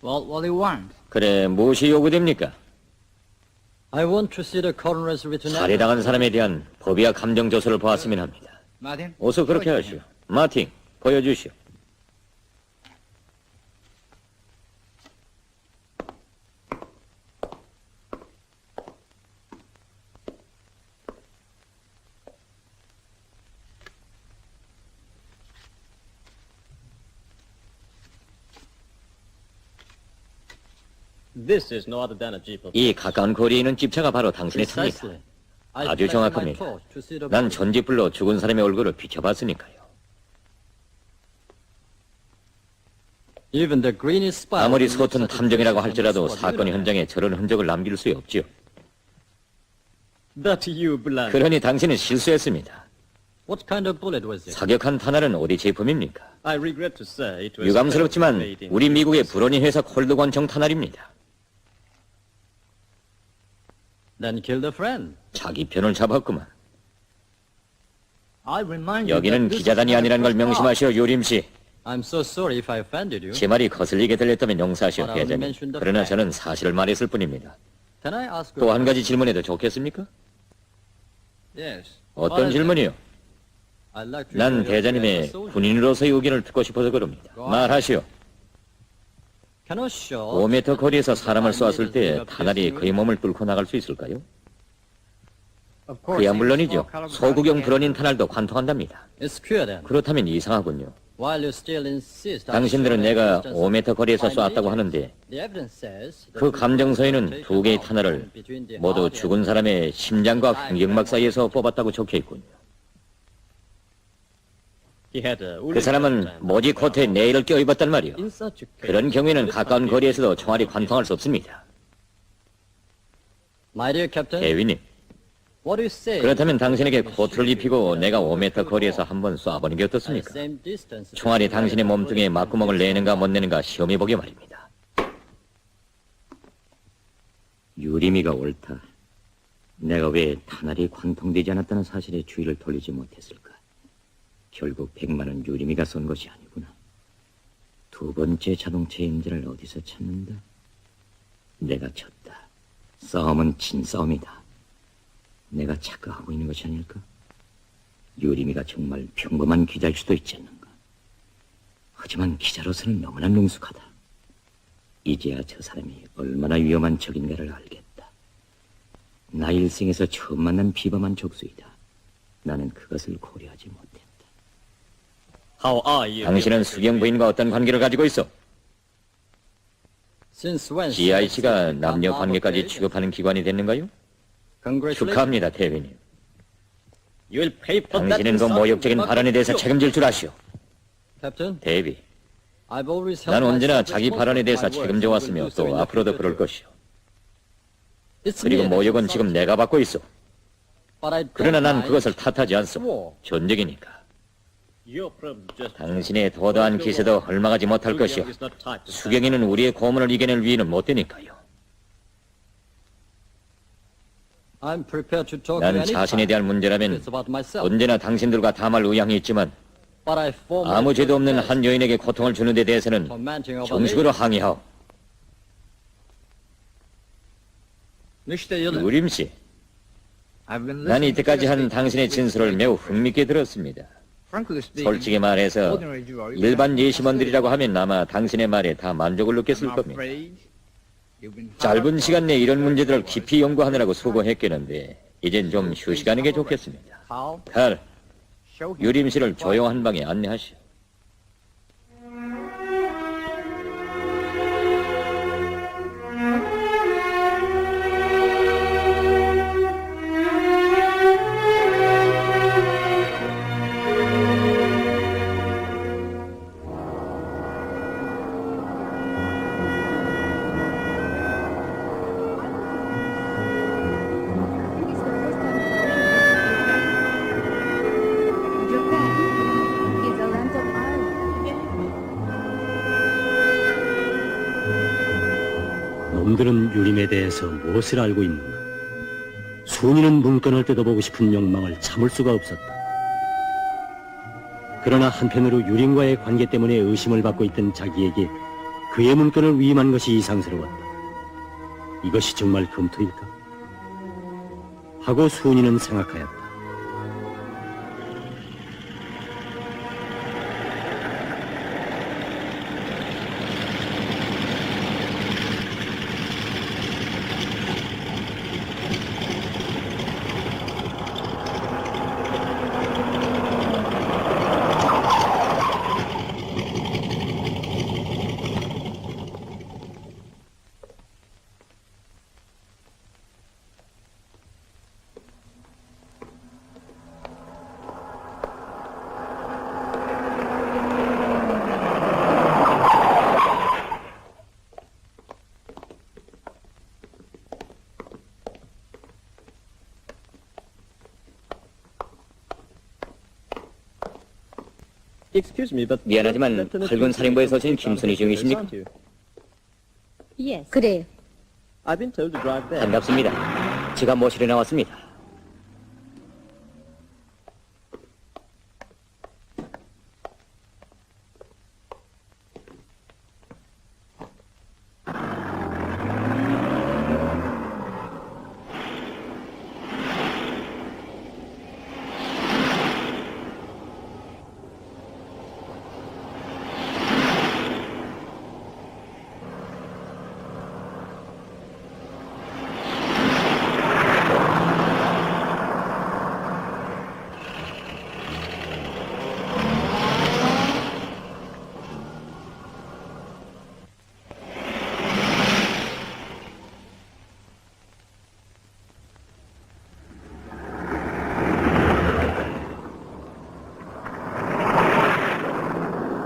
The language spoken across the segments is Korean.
What do you want? 그래, 무엇이 요구됩니까? I want to see the coroner's written 살해당한 사람에 대한 법의와 감정 조서를 보았으면 합니다. Martin? 어서 그렇게 하시오. 마틴, 보여주시오. This is no other than a jeep of 이 가까운 거리에 있는 집차가 바로 당신의 차입니다. Precisely. 아주 정확합니다. 난 전지불로 죽은 사람의 얼굴을 비춰봤으니까요. Even the greenest spot. 아무리 서툰 탐정이라고 할지라도 사건 현장에 저런 흔적을 남길 수 없지요. that you blind. 그러니 당신은 실수했습니다. What kind of bullet was it? 사격한 탄알은 어디 제품입니까? I regret to say it was 유감스럽지만 made in 우리 미국의 불원인 회사 콜드관청 탄알입니다. Then killed a friend. 자기 편을 잡았구만. I remind you 여기는 that this 기자단이 is 아니라는 걸 not 명심하시오, 요림 씨. I'm so sorry if I offended you. 제 말이 거슬리게 들렸다면 용서하시오, But I only 대장님. mentioned the 그러나 fact. 저는 사실을 말했을 뿐입니다. Can I ask you? 또 한 가지 질문해도 좋겠습니까? Yes. 어떤 질문이요? I'd like to 난 hear your 대장님의 view as a soldier. 군인으로서의 의견을 듣고 싶어서 그럽니다. 말하시오. Can a shot 5m 거리에서 사람을 that 쏘았을 때 immediately 탄알이 appears 그의 몸을 뚫고 나갈 수 있을까요? Of course, 그야 it's 물론이죠. small caliber 소구경 round 불원인 탄알도 관통한답니다. It's clear then. 그렇다면 이상하군요. While you still insist, I 당신들은 show 내가 evidence 5m 거리에서 of 쏘았다고 finding 하는데 the evidence says that 그 the 감정서에는 두 개의 presentation 탄알을 of between the 모두 heart 죽은 사람의 심장과 횡격막 사이에서 뽑았다고 적혀있군요. He had a 그 사람은 모지 코트에 네일을 껴입었단 말이오. in such a case, 그런 경우에는 가까운 거리에서도 총알이 관통할 수 없습니다. My dear Captain, 대위님, what do you say? 그렇다면 당신에게 코트를 입히고 내가 5m 거리에서 한번 쏴보는 게 At 어떻습니까? the same distance, 총알이 당신의 몸뚱이에 막구멍을 내는가 못 내는가 시험해보게 말입니다. 유리미가 옳다. 내가 왜 탄알이 관통되지 않았다는 사실에 주의를 돌리지 못했을까? 결국 100만 원 유리미가 쏜 것이 아니구나. 두 번째 자동차의 인재를 어디서 찾는다? 내가 졌다. 싸움은 진싸움이다. 내가 착각하고 있는 것이 아닐까? 유리미가 정말 평범한 기자일 수도 있지 않는가? 하지만 기자로서는 너무나 능숙하다. 이제야 저 사람이 얼마나 위험한 적인가를 알겠다. 나 일생에서 처음 만난 비범한 족수이다. 나는 그것을 고려하지 못했다. How are you? 당신은 수경 부인과 어떤 관계를 가지고 있어? Since when? GIC가 남녀 관계까지 취급하는 기관이 됐는가요? Congratulations. 축하합니다, 대위님. You will pay for that 당신은 그 insulting 모욕적인 remark. 발언에 대해서 책임질 줄 아시오. Captain, 대위, I've always held 난 언제나 myself 자기 발언에 대해서 responsible for my 책임져 words and 왔으며 will do so in 또 the 앞으로도 future 그럴 too. 것이오. It's 그리고 me that 모욕은 is 지금 insulting. 내가 받고 있어. But I don't 그러나 난 mind. 그것을 탓하지 않소. Swore. 전적이니까. Your problem just 당신의 도도한 기세도 헐망하지 못할 것이오. is not tied to 수경이는 우리의 고문을 이겨낼 위인은 못 되니까요. I'm prepared to talk to 난 any 자신에 time. 대한 문제라면 It's about myself. 언제나 당신들과 담할 의향이 있지만 But I form 아무 죄도 없는 myself 한 여인에게 고통을 주는 데 대해서는 tormenting of a 정식으로 lady. 항의하오. 유림 씨, 난 이때까지 한 당신의 진술을 매우 흥미있게 들었습니다. 솔직히 말해서 일반 예심원들이라고 하면 아마 당신의 말에 다 만족을 느꼈을 겁니다. 짧은 시간 내에 이런 문제들을 깊이 연구하느라고 수고했겠는데 이젠 좀 휴식하는 게 좋겠습니다. 칼, 유림 씨를 조용한 방에 안내하시오. Japan is a land of iron. 놈들은 유림에 대해서 무엇을 알고 있는가? 순이는 문건을 뜯어보고 싶은 욕망을 참을 수가 없었다. 그러나 한편으로 유림과의 관계 때문에 의심을 받고 있던 자기에게 그 그의 문건을 위임한 것이 이상스러웠다. 이것이 정말 검토일까? 하고 순이는 생각하였다. Excuse me, but 미안하지만 팔군 사령부에 서신 김순희 중이십니까? Yes. 그래요. I've been told to drive there. 반갑습니다. 제가 모시러 나왔습니다.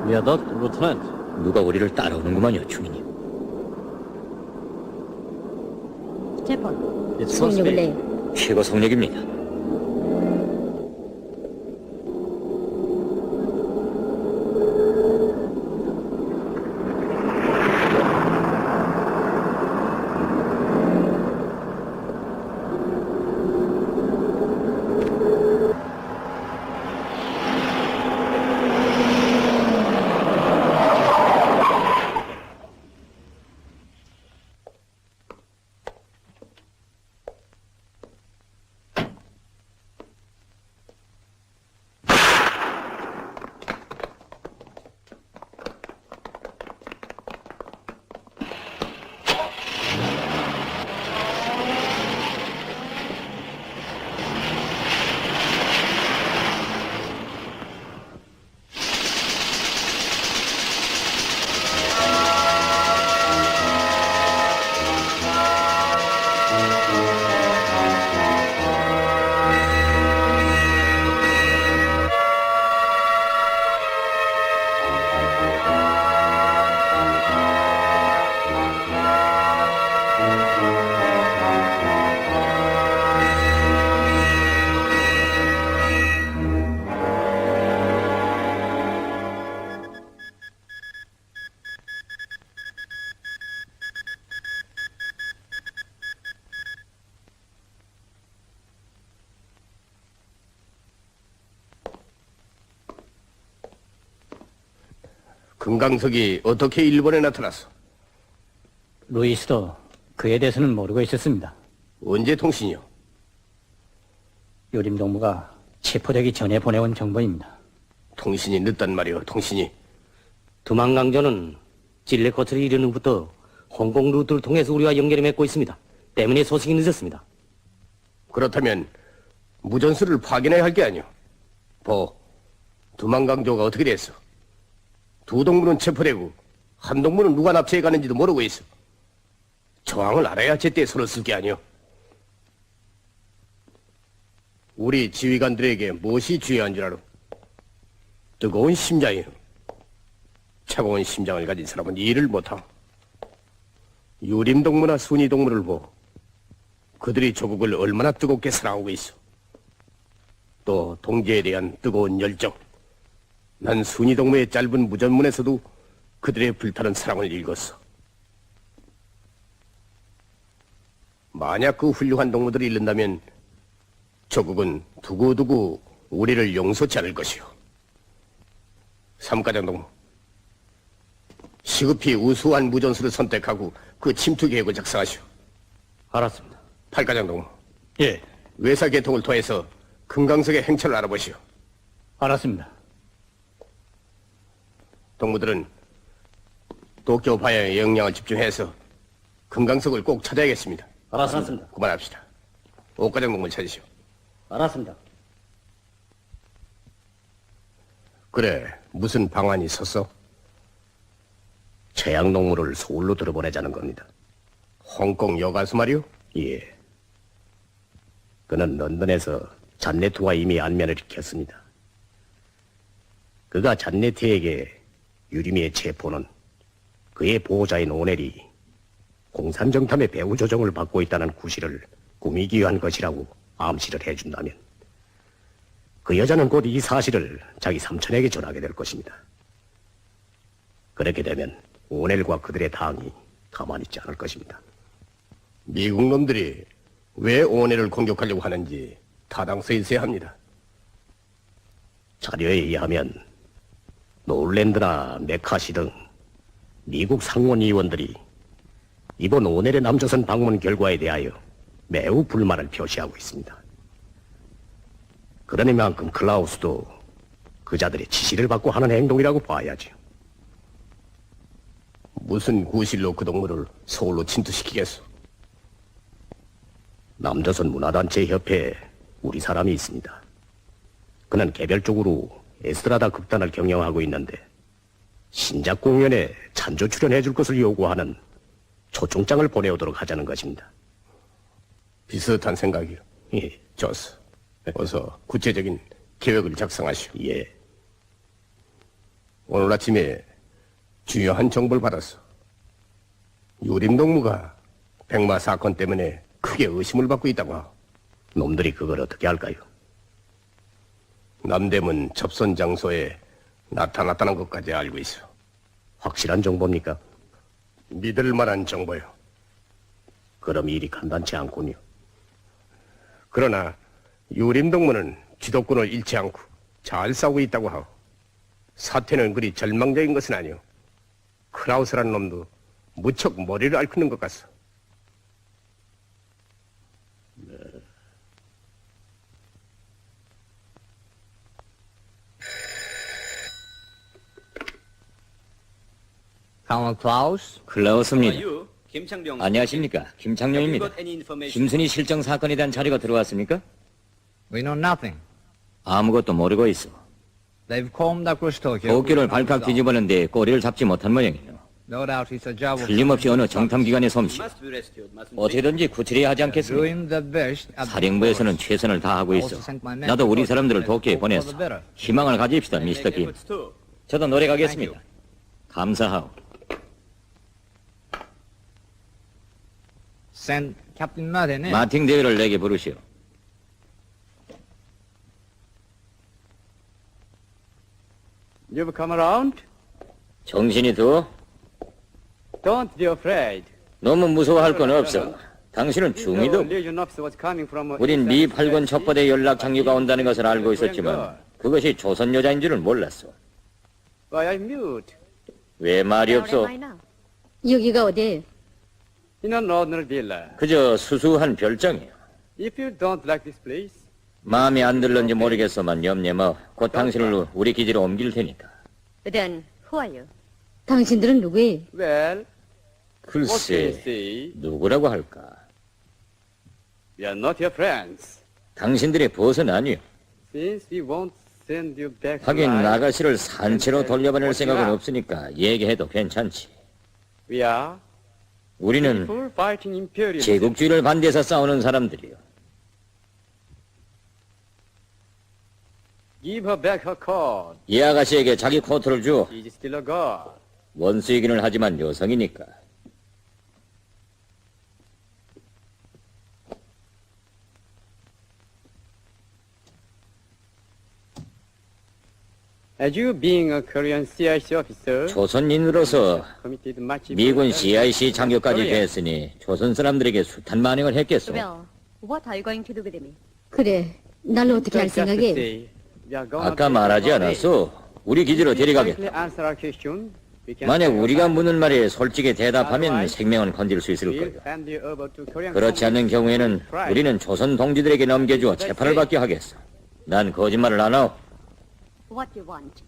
Viaduct, Lieutenant. 누가 우리를 따라오는구만요, 중위님. 제폰. It's supposed to 속력을 be. 내요. 최고 속력입니다. 금강석이 어떻게 일본에 나타났어? 루이스도 그에 대해서는 모르고 있었습니다. 언제 통신이요? 요림동무가 체포되기 전에 보내온 정보입니다. 통신이 늦단 말이오, 통신이. 두만강전은 찔레코트를 이르는 후부터 홍콩 루트를 통해서 우리와 연결을 맺고 있습니다. 때문에 소식이 늦었습니다. 그렇다면 무전수를 확인해야 할 게 아니오. 두만강조가 어떻게 됐어? 두 동무는 체포되고 한 동무는 누가 납치해 가는지도 모르고 있어. 정황을 알아야 제때 손을 쓸 게 아니오. 우리 지휘관들에게 무엇이 중요한 줄 알아? 뜨거운 심장이요. 차가운 심장을 가진 사람은 일을 못하. 유림동무나 순이동무를 보고 그들이 조국을 얼마나 뜨겁게 사랑하고 있어. 또 동지에 대한 뜨거운 열정. 난 순이동무의 짧은 무전문에서도 그들의 불타는 사랑을 읽었어. 만약 그 훌륭한 동무들이 잃는다면 조국은 두고두고 우리를 용서치 않을 것이오. 삼가장 동무, 시급히 우수한 무전수를 선택하고 그 침투 계획을 작성하시오. 알았습니다. 팔과장 동무, 예, 외사 계통을 통해서 금강석의 행처를 알아보시오. 알았습니다. 동무들은 도쿄 방향에 역량을 집중해서 금강석을 꼭 찾아야겠습니다. 알았습니다. 그만합시다. 옥과장 동무를 찾으시오. 알았습니다. 그래, 무슨 방안이 있었어? 최양 동무를 서울로 들어보내자는 겁니다. 홍콩 여가수 말이오? 예. 그는 런던에서 잔네트와 이미 안면을 익혔습니다. 그가 잔네트에게 유리미의 체포는 그의 보호자인 오넬이 공산정탐의 배후 조정을 받고 있다는 구실을 꾸미기 위한 것이라고 암시를 해준다면 그 여자는 곧 이 사실을 자기 삼촌에게 전하게 될 것입니다. 그렇게 되면 오넬과 그들의 당이 가만히 있지 않을 것입니다. 미국 놈들이 왜 오넬을 공격하려고 하는지 타당성이 있어야 합니다. 자료에 의하면 노울랜드나 메카시 등 미국 상원의원들이 이번 오넬의 남조선 방문 결과에 대하여 매우 불만을 표시하고 있습니다. 그러니만큼 클라우스도 그자들의 지시를 받고 하는 행동이라고 봐야죠. 무슨 구실로 그 동물을 서울로 침투시키겠소? 남조선 문화단체 협회에 우리 사람이 있습니다. 그는 개별적으로 에스트라다 극단을 경영하고 있는데 신작 공연에 찬조 출연해 줄 것을 요구하는 초청장을 보내오도록 하자는 것입니다. 비슷한 생각이요. 예, 좋소. 어서 구체적인 계획을 작성하시오. 예. 오늘 아침에 중요한 정보를 받았어. 유림동무가 백마 사건 때문에 크게 의심을 받고 있다고 하오. 놈들이 그걸 어떻게 할까요? 남대문 접선 장소에 나타났다는 것까지 알고 있어. 확실한 정보입니까? 믿을 만한 정보요. 그럼 일이 간단치 않군요. 그러나 유림동무는 기독군을 잃지 않고 잘 싸우고 있다고 하오. 사태는 그리 절망적인 것은 아니오. 크라우스라는 놈도 무척 머리를 앓는 것 같소. Colonel Klaus? 클라우스입니다. 김창룡. 안녕하십니까? 김창룡입니다. 김순희 실종 사건에 대한 자료가 들어왔습니까? We know nothing. 아무것도 모르고 있어. They've combed across Tokyo. 도쿄를 발칵 뒤집었는데 꼬리를 잡지 못한 모양이에요. No doubt it's a job of 틀림없이 어느 정탐기관의 솜씨. 어떻게든지 구출해야 하지 않겠습니까? doing the best at the 사령부에서는 최선을 다하고 있어. 나도 우리 사람들을 도쿄에 보냈어. 희망을 가집시다, 미스터 김. 저도 노래 가겠습니다. 감사하오. Send Captain Martin in. 마팅 대회를 내게 부르시오. You've come around? 정신이 두? Don't be afraid. 너무 무서워할 건 없어. 당신은 중위도. Legion officer was coming from. 우린 미 8군 첩보대 연락 장류가 온다는 것을 알고 있었지만 그것이 조선 여자인 줄은 몰랐어. Why I'm mute? 왜 말이 없어? 여기가 어디예요? In an ordinary villa. 그저 수수한 별장이야. If you don't like this place, 마음에 안 들는지 모르겠어만 염려마. 곧 당신을 우리 기지로 옮길 테니까. Then who are you? 당신들은 누구예요? well, what can you 글쎄, say? 누구라고 할까? We are not your friends. 당신들의 벗은 아니요. Since we won't send you back. 하긴 alive, 나가시를 산채로 돌려보낼 생각은 없으니까 얘기해도 괜찮지. We are 우리는 full fighting imperialism. 제국주의를 반대해서 싸우는 사람들이요. Give her back her cord. 이 아가씨에게 자기 코트를 줘. She is still a god. 원수이기는 하지만 여성이니까. As you being a Korean CIC officer, 조선인으로서 committed much 미군 brutality CIC 장교까지 Korea. 됐으니 조선 사람들에게 숱한 만행을 했겠소. Well, what are you going to do with me? 그래, 날 어떻게 할 Just to 생각이에요? say, we are gonna 아까 take 말하지 our way. 않았소? 우리 기지로 If you 데려가겠다. frankly answer our question, We can 만약 save your 우리가 life. 묻는 말에 솔직히 대답하면 Otherwise, 생명은 건질 수 있을 We'll 거예요. hand you over to Korean 그렇지 않는 communists 경우에는 to try. 우리는 조선 동지들에게 넘겨주어 재판을 받게 하겠어. 난 거짓말을 안 하오. What you want?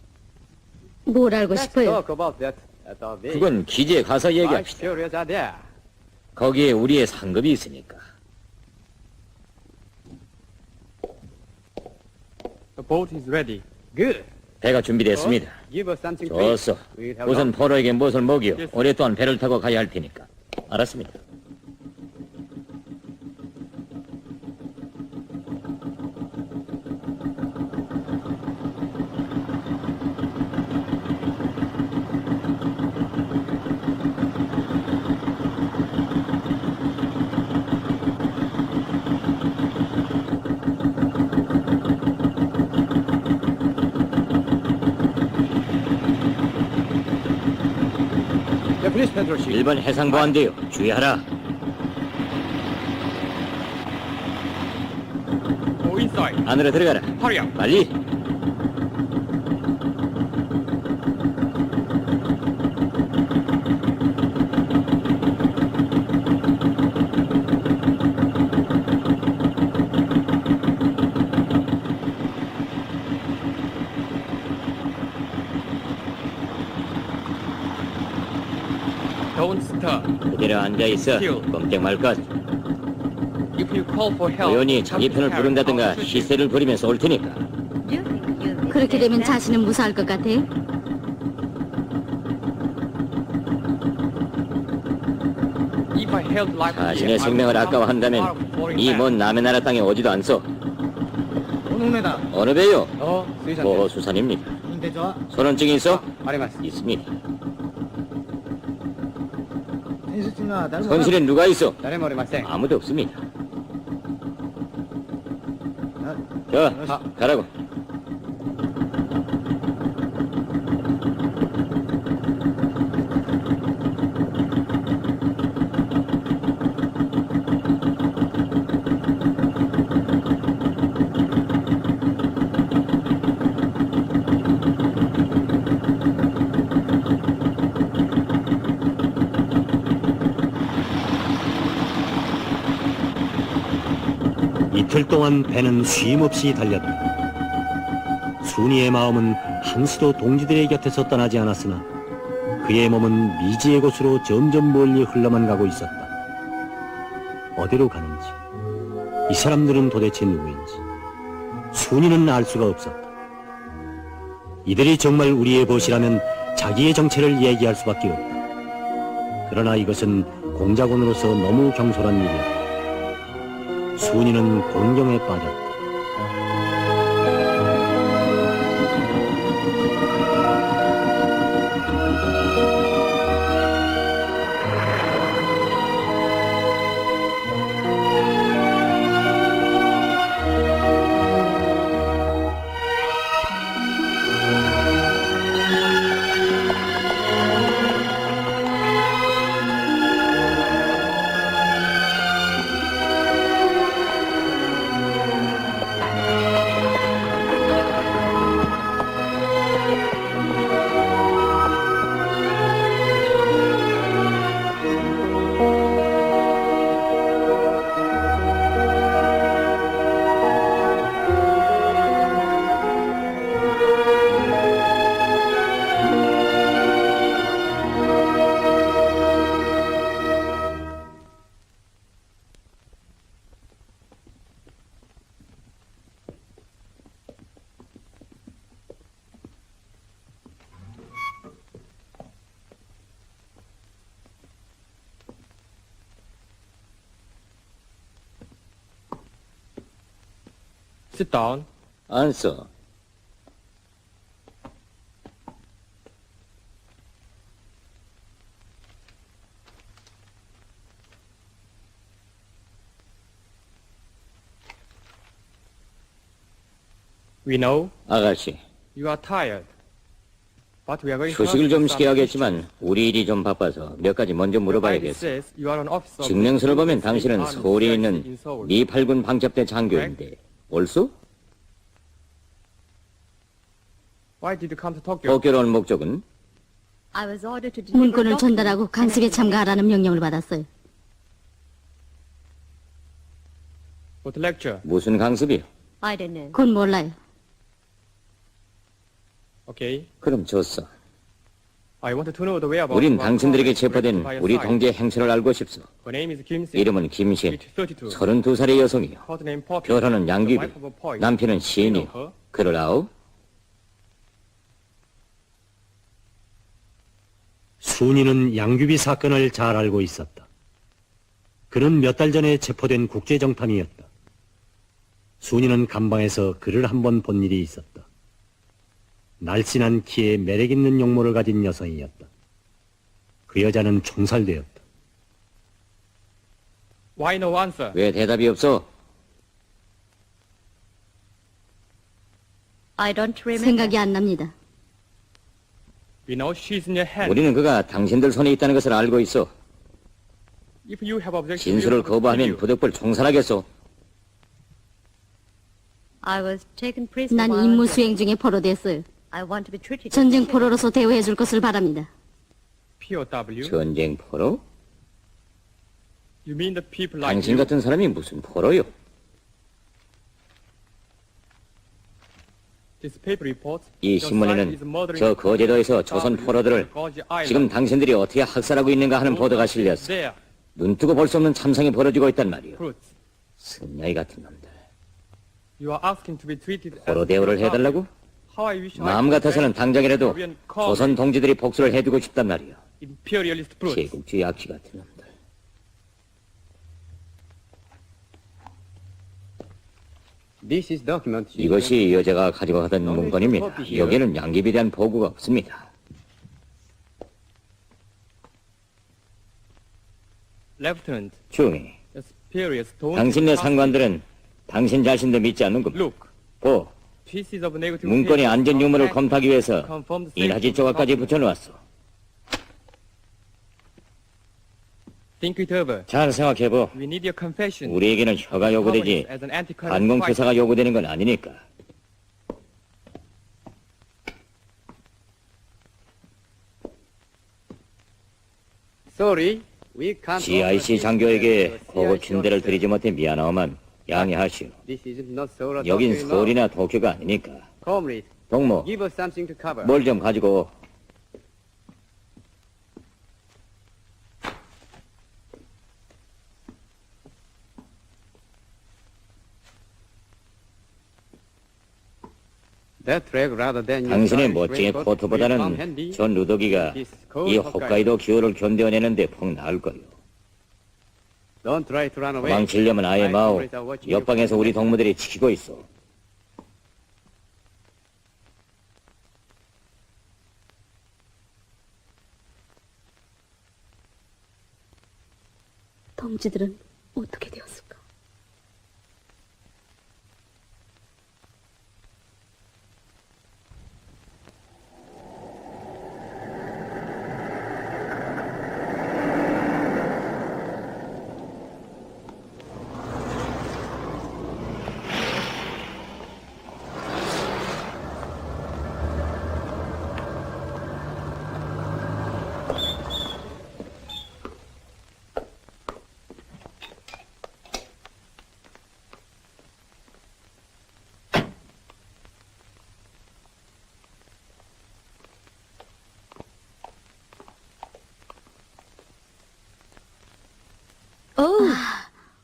뭘 알고 Let's 싶어요? talk about that at our base. 그건 기지에 가서 Life 얘기합시다. stories are there. 거기에 우리의 상급이 있으니까. The boat is ready. Good. 배가 준비됐습니다. Give us something to eat. 좋소. We'll have 우선 lunch. 포로에게 무엇을 먹이요. 오랫동안 배를 타고 가야 할 테니까. 알았습니다. The police patrol ship. 일본 해상보안대요. 주의하라. Go inside. 안으로 들어가라. Hurry up. 빨리. Don't stop. 그대로 앉아 있어. 꼼짝 말 것. If you call for help, 우연히 자기 편을 부른다든가 시세를 부리면서 올 테니까. 그렇게 되면 자신은 무사할 것 같아? If I held life 자신의 생명을 아까워한다면 이 먼 남의 나라 땅에 오지도 않소. 어느 배요? 보호수산입니다. 선원증이 있어? 있습니다. 선실에 누가 있어? 아무도 없습니다. 자, 가라고. 이틀 동안 배는 쉼없이 달렸다. 순이의 마음은 한 수도 동지들의 곁에서 떠나지 않았으나 그의 몸은 미지의 곳으로 점점 멀리 흘러만 가고 있었다. 어디로 가는지, 이 사람들은 도대체 누구인지 순이는 알 수가 없었다. 이들이 정말 우리의 벗이라면 자기의 정체를 얘기할 수밖에 없다. 그러나 이것은 공작원으로서 너무 경솔한 일이었다. 순이는 곤경에 빠졌다. Sit down. 안 써. We know 아가씨, you are tired, but we are going to 휴식을 좀 ask you some 시켜야겠지만 우리 일이 좀 바빠서 몇 가지 먼저 questions. 물어봐야겠어. Says you are an officer of 증명서를 보면 the 당신은 Armed 서울에 Forces 있는 in Seoul. 미 8군 방첩대 장교인데 옳소? Why did you come to Tokyo? 도쿄로 온 목적은? I was ordered to deliver 문건을 documents 전달하고 강습에 참가하라는 명령을 받았어요. What lecture? 무슨 강습이요? I don't know. 그건 몰라요. Okay. 그럼 좋소. I wanted to know the whereabouts. 우린 of our 당신들에게 colleagues 체포된 by your 우리 side. 동지의 행세를 알고 싶소. Her name is Kim Sin. 이름은 김신, Age 32. 32살의 여성이요. Court name Poppy. 결혼은 The 양귀비, wife of a poet. 남편은 시인이요. You know her? 그를 아오? 순이는 양귀비 사건을 잘 알고 있었다. 그는 몇 달 전에 체포된 국제정탐이었다. 순이는 감방에서 그를 한 번 본 일이 있었다. 날씬한 키에 매력있는 용모를 가진 여성이었다. 그 여자는 총살되었다. Why no answer? 왜 대답이 없어? I don't remember. 생각이 안 납니다. We know she's in your hand. 우리는 그가 당신들 손에 있다는 것을 알고 있어. If you have objection, 진술을 거부하면 부득불 총살하겠소. I was taken prisoner. 난 while 임무 under- 수행 중에 포로됐어요. I want to be treated. as 전쟁 a 포로로서 대우해 줄 것을 바랍니다. POW. 전쟁 포로? You mean the people like 당신 you? 같은 사람이 무슨 포로요? This paper reports. 이 your side 신문에는 is murdering 저 거제도에서 POW 조선 포로들을 Gorge Island. 지금 당신들이 어떻게 학살하고 있는가 하는 보도가 실렸어. There. 눈뜨고 볼 수 없는 참상이 벌어지고 있단 말이오. Fruits. 승려이 같은 놈들. You are asking to be treated as 포로 대우를 POW. 해달라고? How I wish I 마음 could 같아서는 defend 당장이라도 Korean cause. 조선 동지들이 복수를 해주고 싶단 말이오. Imperialist fruits. 제국주의 악취 같은 놈들. This is document. 이것이 여자가 가지고 가던 문건입니다. 여기에는 양귀비에 대한 보고가 없습니다. Lieutenant, 중이, the superiors don't 당신네 trust 상관들은 당신 자신도 믿지 않는군. Look, 보, pieces of negative 문건의 paper 안전 유무를 are 검토하기 위해서 confirmed 인하지 safety 조각까지 of the 붙여놓았어. Think it over. 잘 생각해보. We need your confession. 우리에게는 혀가 요구되지 As an anti-corrupt 반공 fighter. 교사가 요구되는 건 아니니까. Sorry, we can't. CIC 장교에게 고급 춘대를 드리지 못해 미안하오만 양해하시오. This is not Seoul or 여긴 Tokyo, you know. 서울이나 도쿄가 아니니까. Comrade, 동무, give us something to cover. 뭘 좀 가지고. That rag rather than your 당신의 stylish 멋쟁이 raincoat will come 코트보다는 handy. 저 누더기가 이 홋카이도 기후를 견뎌내는데 폭 나을 거요. Don't try to run away. 도망치려면 아예 My 마오. comrades are watching you 옆방에서 from 우리 the 동무들이 지키고 있어. 동지들은 어떻게 되었을까?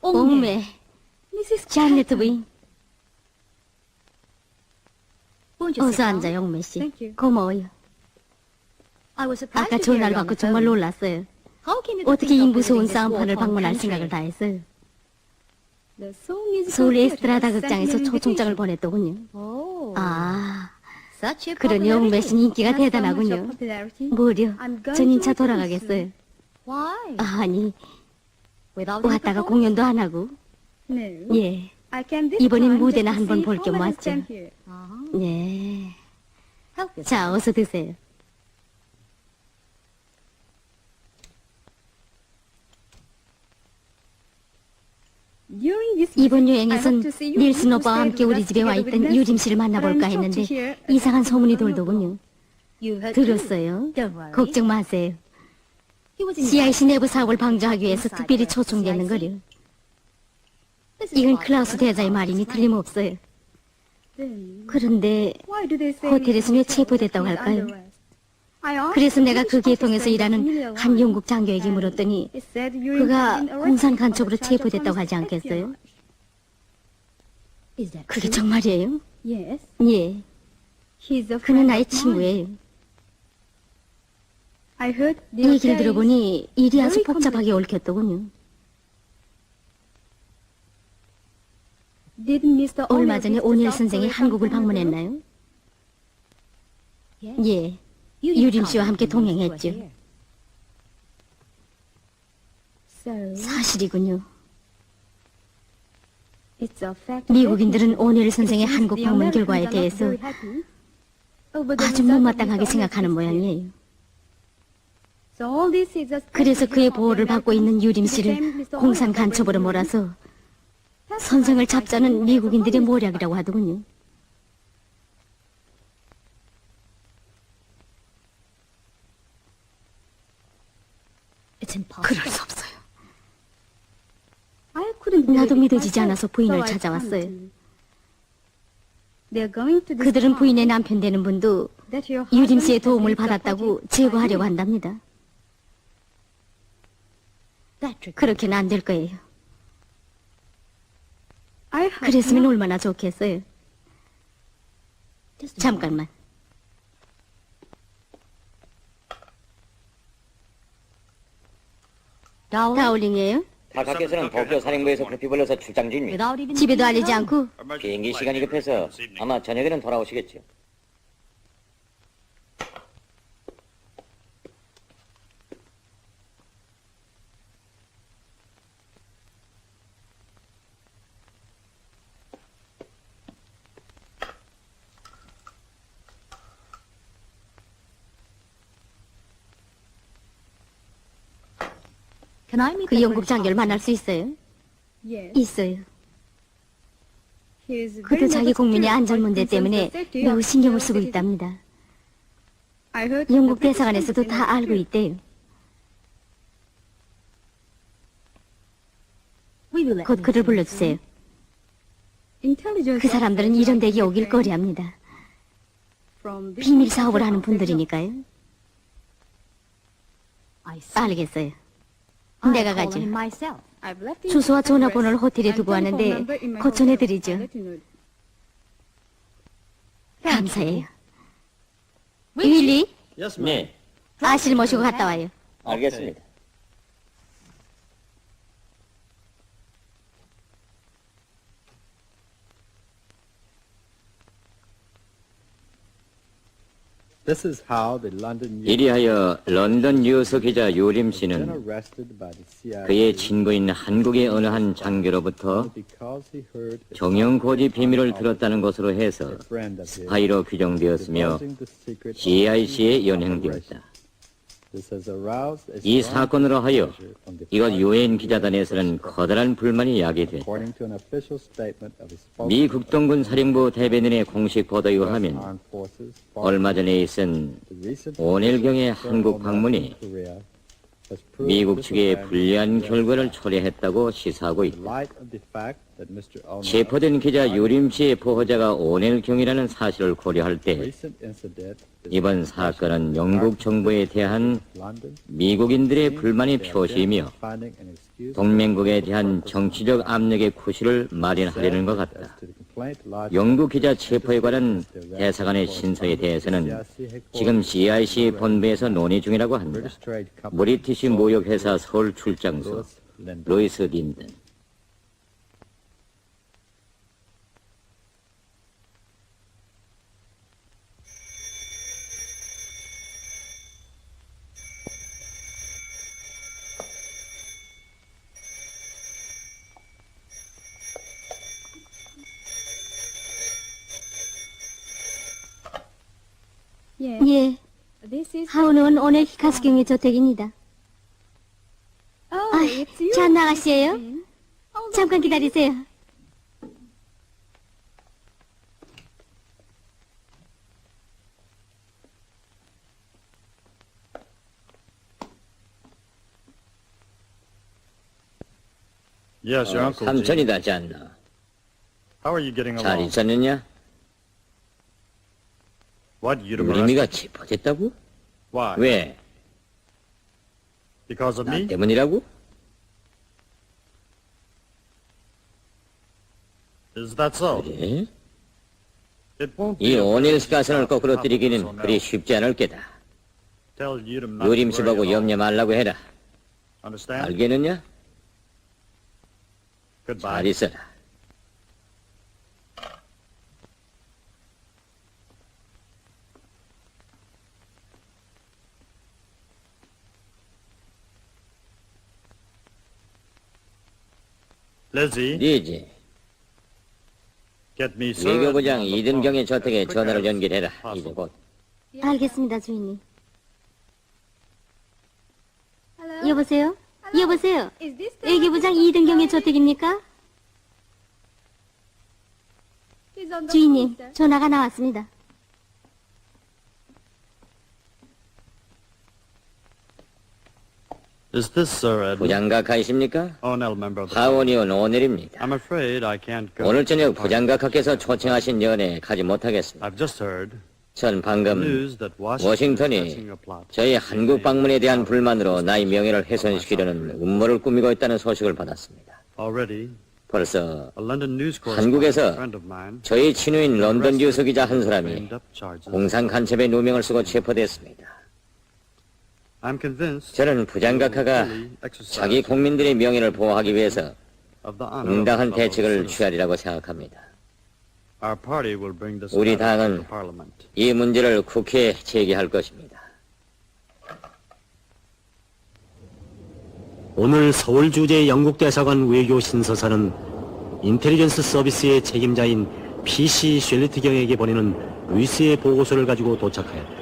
옥매, 자네트 부인. 어서 앉아, 영매 씨. Thank you. 고마워요. I was surprised 아까 to hear 전화를 you on 받고 the 정말 phone. 놀랐어요. How can you 어떻게 think of 인부소운 visiting this 싸움판을 war-torn 방문할 country? 생각을 다 했어요. The Seoul Musical 서울 Theatre 에스트라다 has sent 극장에서 me an 초청장을 invitation. 보냈더군요. Oh, 아, such a 그러니 popularity. 영매 씨는 인기가 Has so much 대단하고요. of popularity. 뭐려, I'm going 전 to 인차 return 돌아가겠어요. soon. Why? 아니, Without any 왔다가 performance? 공연도 안 하고. No. 예, I came this 이번엔 time 무대나 just to 한번 see 볼 how 겸 I 왔죠. stand here. 예. Help yourself. 자, 어서 드세요. During this 이번 visit, I 여행에선 hope to see you 닐슨 who 오빠와 stayed 함께 with 우리 us 집에 와 together with 있던 Nelson. 유림 씨를 But 만나볼까 I'm shocked to 했는데 hear 이상한 about 소문이 the 돌더군요. 들었어요. 걱정 마세요. CIC 내부 사업을 방조하기 위해서 특별히 초청되는 거려. 이건 클라우스 대자의 말이니 틀림없어요. 그런데 호텔에서 왜 체포됐다고 할까요? 그래서 내가 그 계통에서 일하는 한 영국 장교에게 물었더니 그가 공산 간첩으로 체포됐다고 하지 않겠어요? 그게 정말이에요? 예. 그는 나의 친구예요. 얘기를 들어보니 일이 아주 복잡하게 얽혔더군요. 얼마 전에 오닐 선생이 한국을 방문했나요? 예. 유림 씨와 함께 동행했죠. 사실이군요. 미국인들은 오닐 선생의 한국 방문 결과에 대해서 아주 못마땅하게 생각하는 모양이에요. 그래서 그의 보호를 받고 있는 유림 씨를 공산 간첩으로 몰아서 선생을 잡자는 미국인들의 모략이라고 하더군요. 그럴 수 없어요. 나도 믿어지지 않아서 부인을 찾아왔어요. 그들은 부인의 남편 되는 분도 유림 씨의 도움을 받았다고 제거하려고 한답니다. 그렇게는 안 될 거예요. 그랬으면 얼마나 좋겠어요. 잠깐만. 다울링이에요? 타카께서는 도쿄 사령부에서 급히 불러서 출장 중입니다. 집에도 알리지 않고? 비행기 시간이 급해서 아마 저녁에는 돌아오시겠죠. 그 영국 장교를 만날 수 있어요? 있어요. 그도 자기 국민의 안전 문제 때문에 매우 신경을 쓰고 있답니다. 영국 대사관에서도 다 알고 있대요. 곧 그를 불러주세요. 그 사람들은 이런 댁에 오길 꺼려합니다. 비밀 사업을 하는 분들이니까요. 알겠어요. 내가 가죠. 주소와 전화번호를 호텔에 두고 왔는데 곧 전해드리죠. 감사해요. 윌리, 네, 아씨를 모시고 갔다 와요. 알겠습니다. This is how the London News 이리하여 런던 뉴스 기자 유림 씨는 arrested by the CIA 그의 친구인 한국의 어느 한 장교로부터 because he heard a 정형 고지 비밀을 들었다는 것으로 해서 friend of his 스파이로 규정되었으며 divulging the secret of CIC에 연행되었다. This has aroused a 이 strong 사건으로 하여 displeasure on the 이곳 part 유엔 of 기자단에서는 커다란 불만이 야기됐다. according to an official statement of his 미 spokesman, 국동군 사령부 대변인의 공식 보도에 US 의하면 Armed Forces 얼마 전에 있은 the recent 오넬경의 official 한국 diplomat 방문이 in Korea has proved 미국 측의 disadvantageous 불리한 to 결과를 US. 초래했다고 시사하고 In 있다. light of the fact that Mr. Ulmer 체포된 기자 유림 씨의 보호자가 오넬경이라는 사실을 고려할 때 recent incident is 이번 사건은 영국 정부에 대한 London 미국인들의 불만의 표시이며 finding an excuse 동맹국에 대한 정치적 압력의 쿠시를 마련하려는 것 같다. as to the complaint lodged 영국 기자 체포에 관한 대사관의 신서에 대해서는 지금 CIC 본부에서 논의 중이라고 한다. British trade company 브리티시 무역회사 서울 출장소 Louis Linden. 로이스 린든. 예, 하우는 오늘 히카스경의 저택입니다. 잔 아가씨예요? 잠깐 기다리세요. Yes, your uncle. Gene. 삼촌이다, 잖나. How are you getting 잘 along? 있었느냐? What, you'd have 유림이가 arrested? 체포됐다고? Why? 왜? Because of 나 me? 때문이라고? Is that so? 그래? It won't 이 be a 오닐스 very 가선을 easy 거꾸로 job 들이기는 for 그리 쉽지 않을 게다. Tell Udom not to 유림 worry 씨하고 at all. 염려 말라고 해라. Understand? 알겠느냐? Goodbye. 잘 있어라. Lizzie, 리지, get me sir. 외교부장 이든경의 저택에 전화를 연결해라. 이제 곧. 알겠습니다, 주인님. 여보세요? 여보세요? 외교부장 이등경의 저택입니까? 주인님, 전화가 나왔습니다. Is this Sir Edmund? 부장각하이십니까? Onel member of the 하원의원 오늘입니다. I'm afraid I can't go. 오늘 저녁 부장각하께서 초청하신 연에 가지 못하겠습니다. I've just heard 전 방금 news that Washington is 워싱턴이 hatching a plot. 저희 한국 방문에 대한 불만으로 나의 명예를 훼손시키려는 음모를 꾸미고 있다는 소식을 받았습니다. Already, 벌써 a London news 한국에서 correspondent, a friend of mine, 저희 친구인 런던 뉴스 기자 한 사람이 framed up charges. 공산 간첩의 누명을 쓰고 체포됐습니다. I'm convinced 저는 부장각하가 fully exercise 자기 국민들의 명예를 보호하기 위해서 of the honor of 응당한 fellow 대책을 citizens. 취하리라고 생각합니다. Our party will bring this 우리 matter 당은 to Parliament. 이 문제를 국회에 제기할 것입니다. 오늘 서울 주재 영국 대사관 외교 신서사는 인텔리전스 서비스의 책임자인 PC 쉘리트경에게 보내는 루이스의 보고서를 가지고 도착하였다.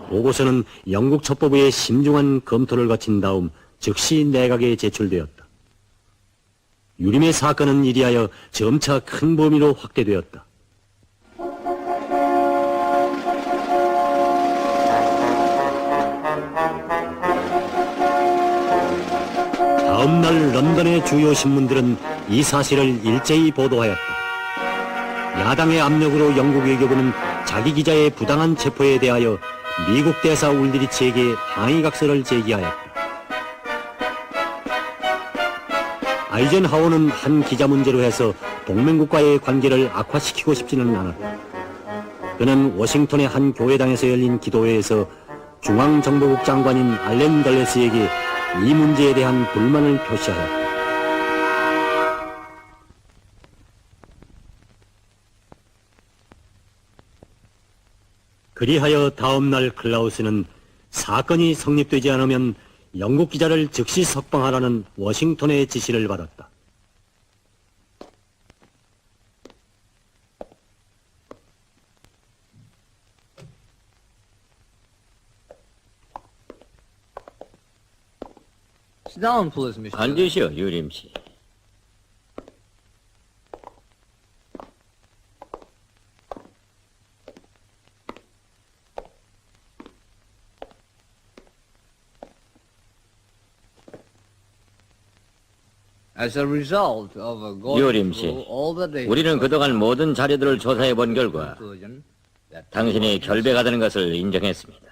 보고서는 영국 첩보부의 심중한 검토를 거친 다음 즉시 내각에 제출되었다. 유림의 사건은 이리하여 점차 큰 범위로 확대되었다. 다음 날 런던의 주요 신문들은 이 사실을 일제히 보도하였다. 야당의 압력으로 영국 외교부는 자기 기자의 부당한 체포에 대하여 미국 대사 울드리치에게 항의각서를 제기하였다. 아이젠하워는 한 기자 문제로 해서 동맹국과의 관계를 악화시키고 싶지는 않았다. 그는 워싱턴의 한 교회당에서 열린 기도회에서 중앙정보국 장관인 알렌 덜레스에게 이 문제에 대한 불만을 표시하였다. 그리하여 다음 날 클라우스는 사건이 성립되지 않으면 영국 기자를 즉시 석방하라는 워싱턴의 지시를 받았다. Sit down, please, Mr. 앉으시오, 유림 씨. As a result of 요림 going 씨, through all the data, 우리는 그동안 모든 자료들을 조사해 본 결과 conclusion that 당신이 결백하다는 것을 인정했습니다.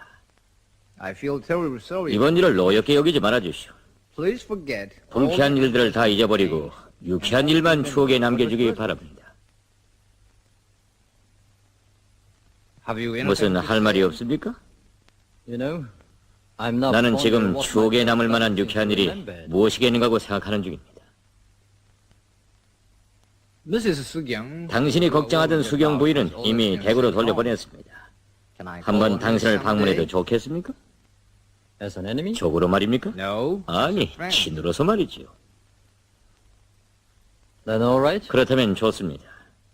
I feel terribly sorry. 이번 일을 노엽게 여기지 말아주시오. Please forget all 불쾌한 the 일들을 다 잊어버리고 유쾌한 일만 추억에 남겨주기 바랍니다. Have you 무슨 anything 할 말이 없습니까? You know, I'm not 나는 fond 지금 of what 추억에 my 남을 만한 collections 유쾌한 일이 remembered. 무엇이겠는가고 생각하는 중입니다. Mrs. 수경, 당신이 걱정하던 수경 부인은 이미 대구로 돌려보냈습니다. 한번 당신을 방문해도 좋겠습니까? As an enemy? 적으로 말입니까? No. 아니, 친으로서 말이지요. Then all right. 그렇다면 좋습니다.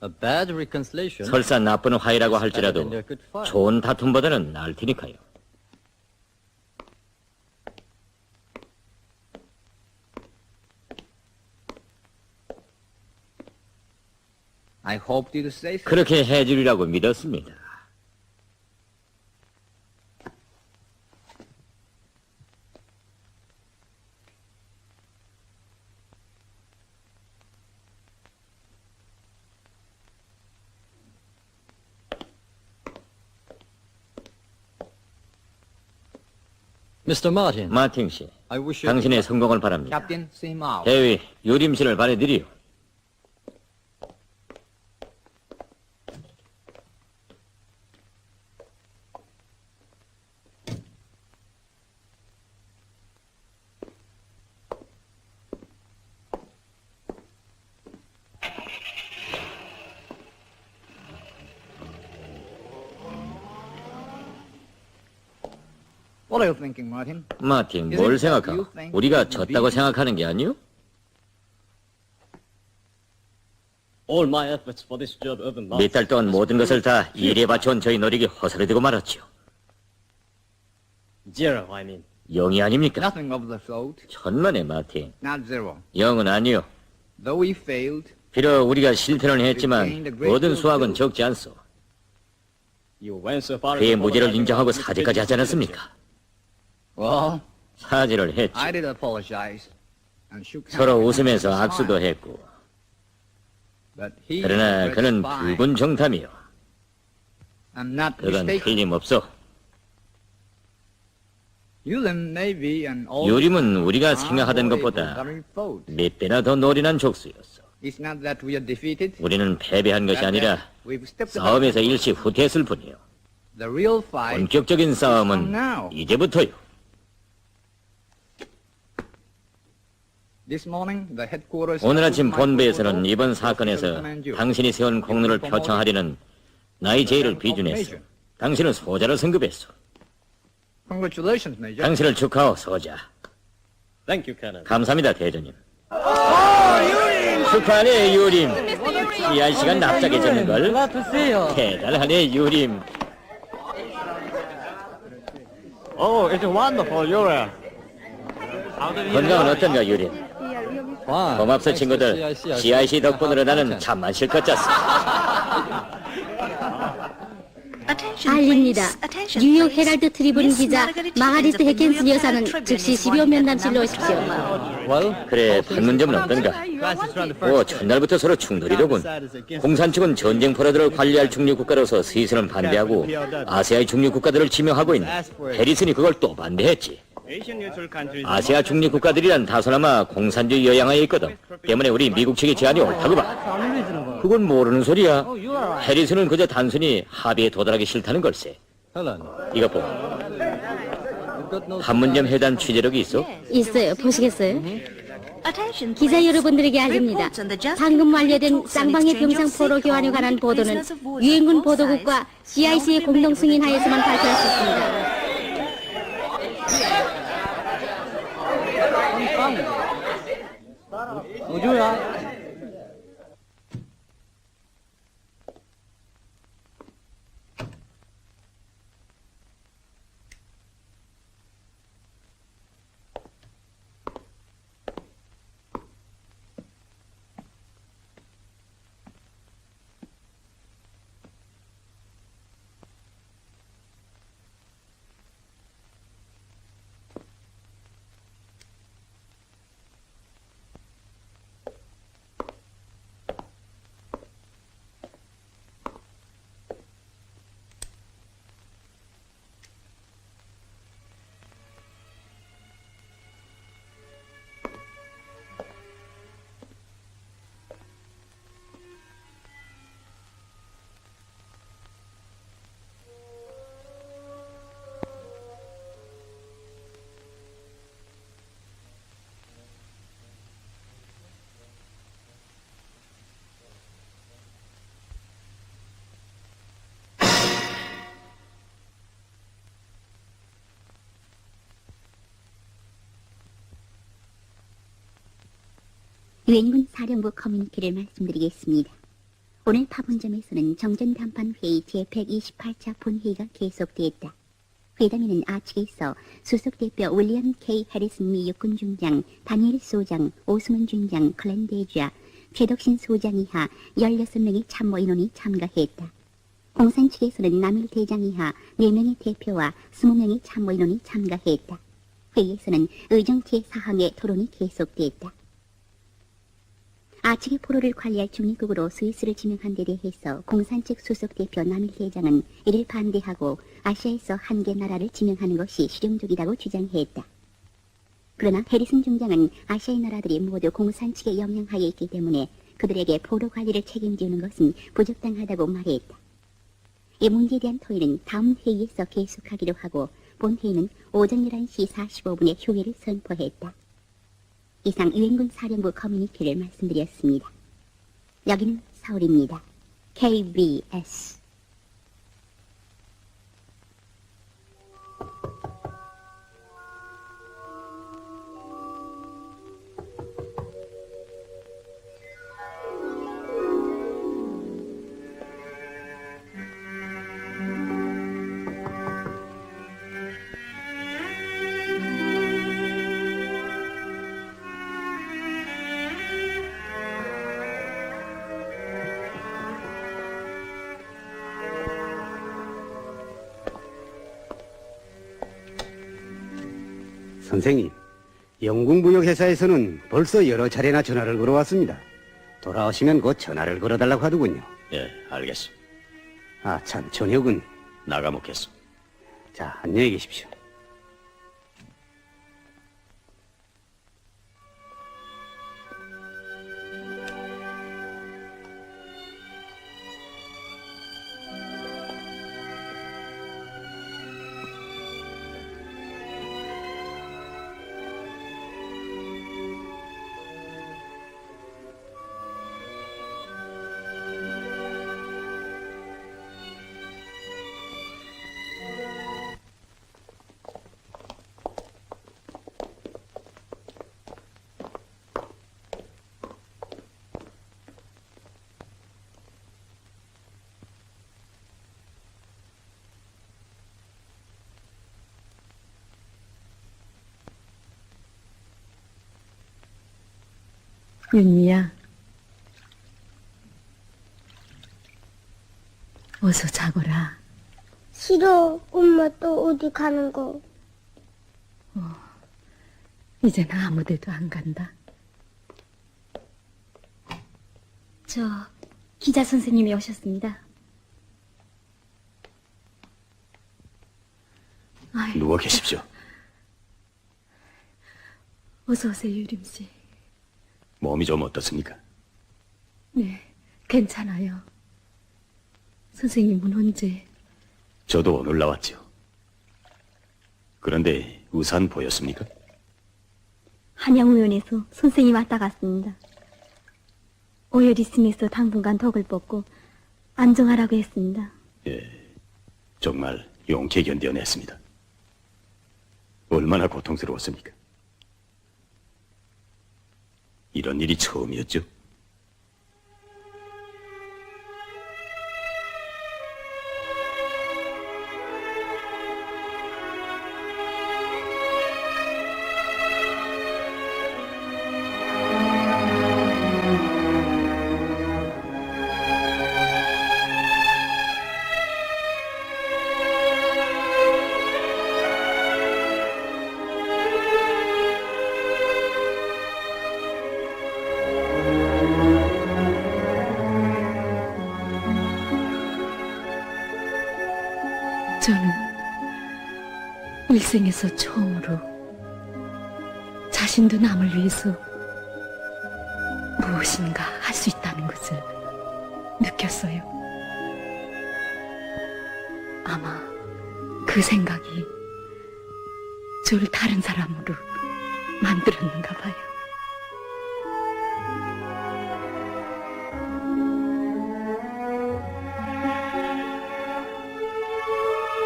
A bad reconciliation. 설사 나쁜 화해라고 is better 할지라도 than a good fight. 좋은 다툼보다는 나을 테니까요. I hoped you'd say so. 그렇게 해주리라고 믿었습니다. Mr. Martin, 마틴 씨, I wish you 당신의 성공을 바랍니다. Captain, same out. 대위 유림씨를 발해드리오. What are you thinking, Martin? 마틴, 뭘 생각하오? 우리가 졌다고 생각하는 게 아니오? All my efforts for this job have been 몇 달 동안 모든 것을 다 일에 바쳐온 저희 노력이 허설해지고 말았지요. Zero, I mean. 0이 아닙니까? Nothing of the sort. 천만에 마틴. Not zero. 0은 아니요. Though we failed, 비록 우리가 실패는 했지만 모든 수확은 적지 않소. You went so far. 그의 무죄를 인정하고 사죄까지 하지 않았습니까? well, 사죄를 했지. I did apologize and shook hands. 서로 웃으면서 악수도 했고. But he 그러나 regrets 그는 fine. 불분정탐이요. I'm not 그건 mistaken. 틀림없어. Urim may be an old 유림은 우리가 man, 생각하던 or a 것보다 veteran foe. 몇 배나 더 노련한 족수였어. It's not that we are defeated. 우리는 패배한 것이 아니라 We've stepped up. 싸움에서 일시 후퇴했을 뿐이요. The real fight. 본격적인 싸움은 now. 이제부터요. This morning, the headquarters 오늘 아침 approved my 본부에서는 proposal 이번 to 사건에서 command you. 당신이 세운 공로를 표창하려는 나의 제의를 비준했어. 당신은 소자로 승급했어. Congratulations, Major. 당신을 축하하오, 소자. Thank you, Colonel. 감사합니다, 대전님. 축하하네, 유림. 이 아저씨가 납작해 졌는걸. Glad to see you. 대단하네, 유림. Oh, it's wonderful, Uriah. 건강은 어떤가, 유림? Fine. 고맙소, 친구들. CIC. CIC 덕분으로 나는 잠만 실컷 잤어. 알립니다. 뉴욕 헤럴드 트리뷴 기자 마가리트 해켄슨 여사는 즉시 12호 면담실로 오십시오. Well, 그래, 판문점은 어떤가? 첫날부터 서로 충돌이더군. 공산 측은 전쟁 포로들을 관리할 중립국가로서 스위스는 반대하고 아시아의 중립국가들을 지명하고 있네. 해리슨이 그걸 또 반대했지. 아시아 중립국가들이란 다소나마 공산주의 영향하에 있거든. 때문에 우리 미국 측의 제안이 옳다고 봐. 그건 모르는 소리야. 해리슨은 그저 단순히 합의에 도달하기 싫다는 걸세. Helen, 이것 보. you've got no 판문점 회담 취재력이 있어? 있어요. 보시겠어요? 기자 여러분들에게 알립니다. 방금 완료된 쌍방의 병상 포로 교환에 관한 보도는 유엔군 보도국과 CIC의 공동 승인하에서만 발표할 수 있습니다. 우주야. 유엔군 사령부 커뮤니케를 말씀드리겠습니다. 오늘 파문점에서는 정전담판 회의 제128차 본회의가 계속되었다. 회담에는 아측에서 수석대표 윌리엄 K. 해리슨 미 육군 중장, 다니엘 소장, 오스문 중장, 클랜 데주아, 최덕신 소장 이하 16명의 참모 인원이 참가했다. 공산 측에서는 남일 대장 이하 4명의 대표와 20명의 참모 인원이 참가했다. 회의에서는 의정티의 사항의 토론이 계속됐다. 아측의 포로를 관리할 중립국으로 스위스를 지명한 데 대해서 공산 측 수석 대표 남일 대장은 이를 반대하고 아시아에서 한 개 나라를 지명하는 것이 실용적이라고 주장했다. 그러나 해리슨 중장은 아시아의 나라들이 모두 공산 측의 영향하에 있기 때문에 그들에게 포로 관리를 책임지는 것은 부적당하다고 말했다. 이 문제에 대한 토의는 다음 회의에서 계속하기로 하고 본 회의는 오전 11시 45분에 휴회를 선포했다. 이상 유엔군 사령부 커뮤니티를 말씀드렸습니다. 여기는 서울입니다. KBS. 선생님, 영국무역회사에서는 벌써 여러 차례나 전화를 걸어왔습니다. 돌아오시면 곧 전화를 걸어달라고 하더군요. 예, 알겠소. 아, 참, 저녁은... 나가 먹겠소. 자, 안녕히 계십시오. 윤미야, 어서 자거라. 싫어. 엄마 또 어디 가는 거? 이제는 아무 데도 안 간다. 저 기자 선생님이 오셨습니다. 누워 계십시오. 어서 오세요, 유림씨. 몸이 좀 어떻습니까? 네, 괜찮아요. 선생님은 언제? 저도 오늘 나왔죠. 그런데 우산 보였습니까? 한양우연에서 선생님 왔다 갔습니다. 오열 있음에서 당분간 덕을 뽑고 안정하라고 했습니다. 예, 정말 용케 견뎌냈습니다. 얼마나 고통스러웠습니까? 이런 일이 처음이었죠. 저는 일생에서 처음으로 자신도 남을 위해서 무엇인가 할 수 있다는 것을 느꼈어요. 아마 그 생각이 저를 다른 사람으로 만들었는가 봐요.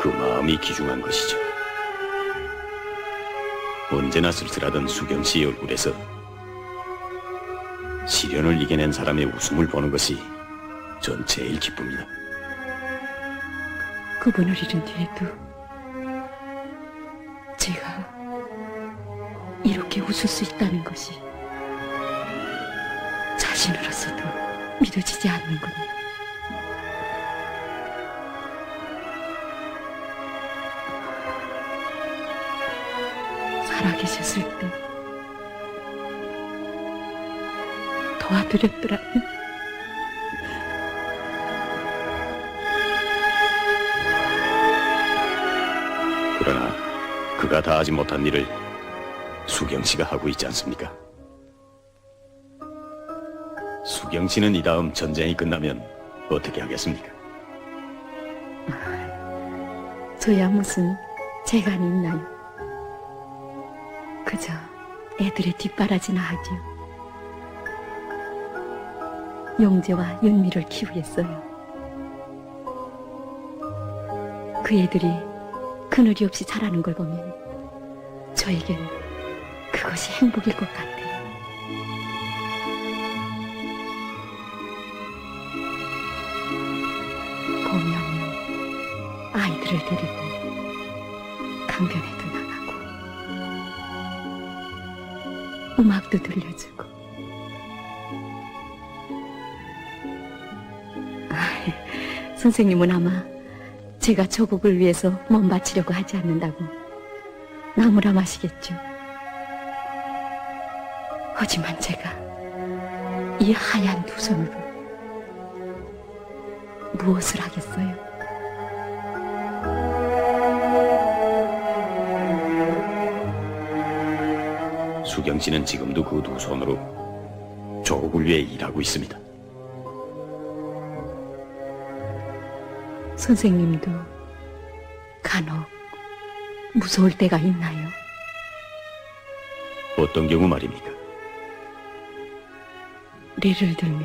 그 마음이 귀중한 것이죠. 언제나 쓸쓸하던 수경 씨의 얼굴에서 시련을 이겨낸 사람의 웃음을 보는 것이 전 제일 기쁩니다. 그분을 잃은 뒤에도 제가 이렇게 웃을 수 있다는 것이 자신으로서도 믿어지지 않는군요. 살아계셨을 때 도와드렸더라면 그가 다 하지 못한 일을 수경 씨가 하고 있지 않습니까? 수경 씨는 이 다음 전쟁이 끝나면 어떻게 하겠습니까? 저야 무슨 재간이 있나요? 그저 애들의 뒷바라지나 하죠. 용재와 윤미를 키우겠어요. 그 애들이 그늘이 없이 자라는 걸 보면 저에겐 그것이 행복일 것 같아요. 봄이 오면 아이들을 데리고 강변에도 나가고 음악도 들려주고 선생님은 아마 제가 조국을 위해서 몸 바치려고 하지 않는다고 나무라마시겠죠. 하지만 제가 이 하얀 두 손으로 무엇을 하겠어요? 수경 씨는 지금도 그 두 손으로 조국을 위해 일하고 있습니다. 선생님도 간혹 무서울 때가 있나요? 어떤 경우 말입니까? 예를 들면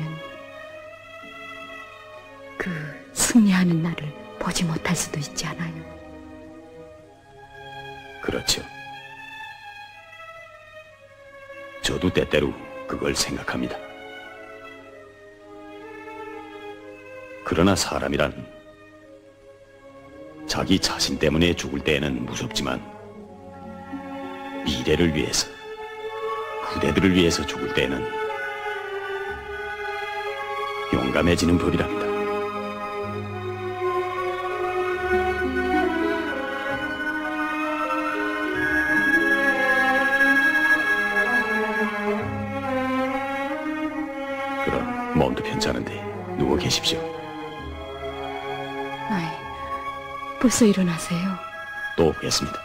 그 승리하는 날을 보지 못할 수도 있지 않아요? 그렇죠. 저도 때때로 그걸 생각합니다. 그러나 사람이란 자기 자신 때문에 죽을 때에는 무섭지만 미래를 위해서, 후대들을 위해서 죽을 때에는 용감해지는 법이랍니다. 그럼 몸도 편찮은데 누워 계십시오. 아이, 벌써 일어나세요. 또 오겠습니다.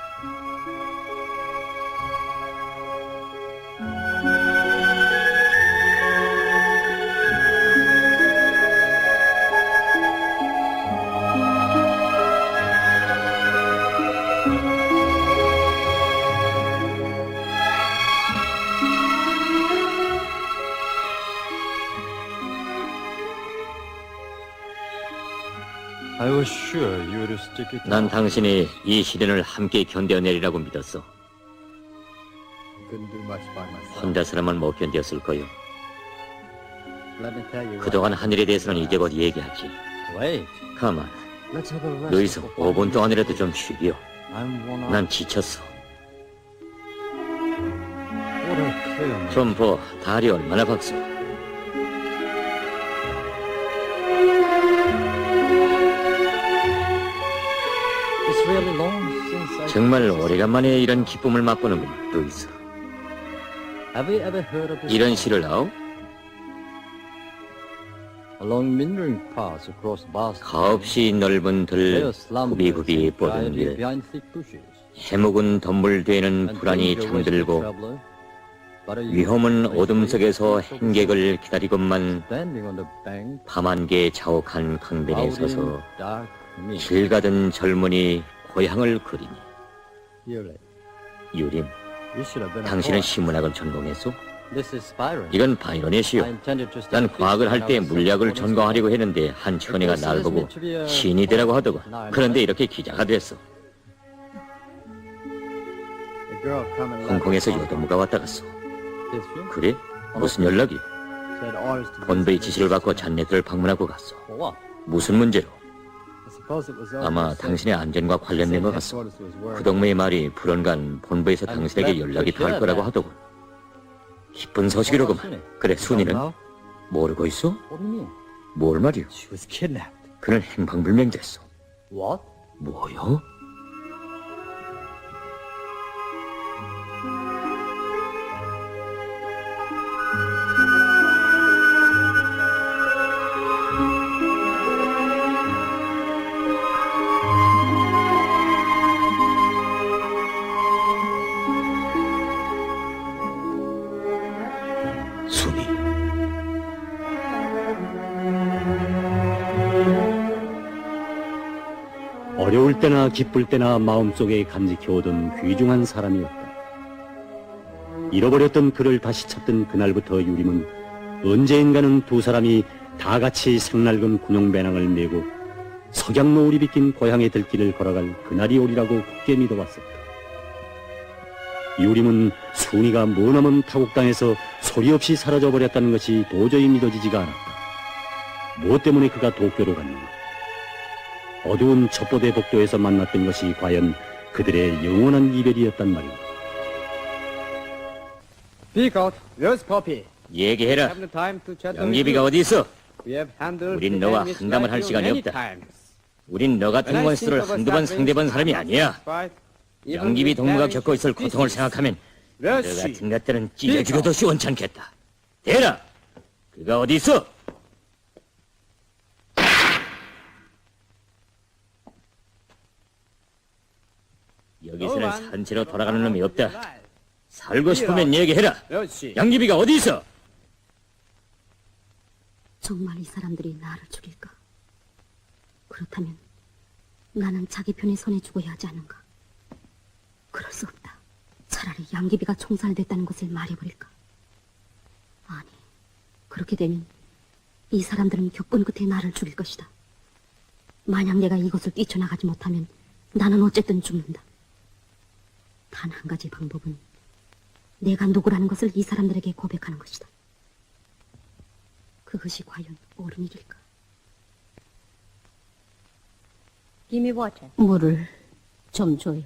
I was sure you would stick it 난 out. 당신이 이 시련을 함께 견뎌내리라고 믿었어. Couldn't do much by myself. 혼자서라면 못 견뎠을 거요. Let me tell you 그동안 what. 한 일에 대해서는 이제 곧 얘기하지. Wait. 가만, Let's have a rest. 루이스, for 5 5분 동안이라도 좀 쉬기요. I'm worn out. 난 지쳤어. What a chaos. 좀 보, 다리 얼마나 박서. It's really long since I... 정말 오래간만에 이런 기쁨을 맛보는군, 루이스. Have you ever heard of this? 이런 시를 아오? Along meandering paths across vast 가없이 넓은 there 들 slumbers 구비구비 and 뻗은 quietly 길, behind thick bushes. 해묵은 덤불되는 And 불안이 danger waits the 잠들고 traveler, but a 위험은 youth 어둠 속에서 placed 행객을 기다리건만 standing on the bank, 밤안개 자욱한 강변에 out in 서서 dark mist. 길 가던 젊은이 고향을 그리니. Yearly. 유림, You should have been a 당신은 poet. 신문학을 전공했소? This is Byron. 이건 I 바이런의시요. intended to 난 study 과학을 physics 할 when 때 I was 물리학을 in 전공하려고 했는데 한 처녀가 날 보고 시인이 되라고 하더군. 그런데 이렇게 기자가 됐어. The girl come and 홍콩에서 여도무가 왔다 갔어. Did you? 그래? 무슨 연락이? said orders to 본부의 visit 지시를 받고 Mrs. 잔네들을 방문하고 갔어. For what? 무슨 문제로? I suppose it was over 아마 the 당신의 안전과 관련된 것 같소. headquarters was worried. 그 동무의 말이 불언간 본부에서 당신에게 연락이 닿을 거라고 하더군. 기쁜 소식이로구만. 그래, 순이는 모르고 있어? What do you mean? 뭘 말이오? She was kidnapped. 그는 행방불명됐어. What? 뭐요? 순이. 어려울 때나 기쁠 때나 마음속에 간직해오던 귀중한 사람이었다. 잃어버렸던 그를 다시 찾던 그날부터 유림은 언제인가는 두 사람이 다 같이 색낡은 군용배낭을 메고 석양노을이 비낀 고향의 들길을 걸어갈 그날이 오리라고 굳게 믿어왔었다. 유림은 순이가 머나먼 타국 땅에서 소리 없이 사라져버렸다는 것이 도저히 믿어지지가 않았다. 무엇 때문에 그가 도쿄로 갔는가? 어두운 첩보대 복도에서 만났던 것이 과연 그들의 영원한 이별이었단 말인가? Peacock, where's Poppy? 얘기해라. Have the time to chat with 영기비가 you. 어디 있어? We have handled 우린 the 너와 damage 한담을 할 like you 시간이 many 없다. times. 우린 너 같은 When I 원수를 think of 한두 번 us 상대본 사람이 having 아니야. fight, even 영기비 with 동무가 damage 겪고 있을 to 고통을 pieces. 생각하면 너 Where's she? 같은 것들은 찢어 죽여도 시원찮겠다. 대라! 그가 어디 있어? 여기서는 산채로 돌아가는 놈이 없다. 살고 싶으면 얘기해라. Where's she? 양기비가 어디 있어? 정말 이 사람들이 나를 죽일까? 그렇다면 나는 자기 편에 손에 죽어야 하지 않은가? 그럴 수 없다. 차라리 양기비가 총살됐다는 것을 말해버릴까? 아니, 그렇게 되면 이 사람들은 격분 끝에 나를 죽일 것이다. 만약 내가 이곳을 뛰쳐나가지 못하면 나는 어쨌든 죽는다. 단 한 가지 방법은 내가 누구라는 것을 이 사람들에게 고백하는 것이다. 그것이 과연 옳은 일일까? 물을 좀 줘요.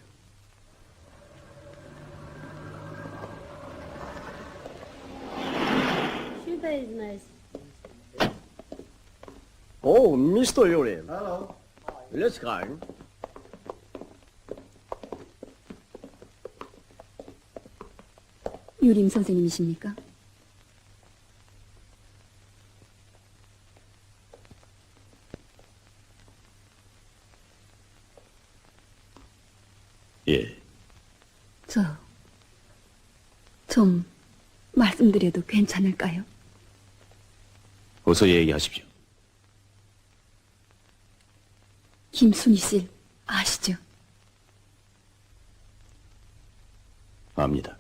Oh, Mr. Yurim. Hello. Let's go. 유림 선생님이십니까? 예, 좀 말씀드려도 괜찮을까요? 어서 얘기하십시오. 김순희 씨 아시죠? 압니다.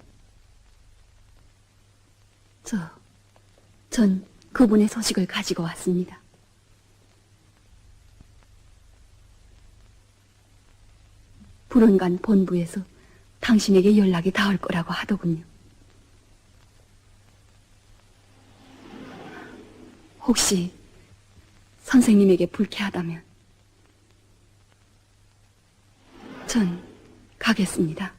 전 그분의 소식을 가지고 왔습니다. 불원간 본부에서 당신에게 연락이 닿을 거라고 하더군요. 혹시 선생님에게 불쾌하다면 전 가겠습니다.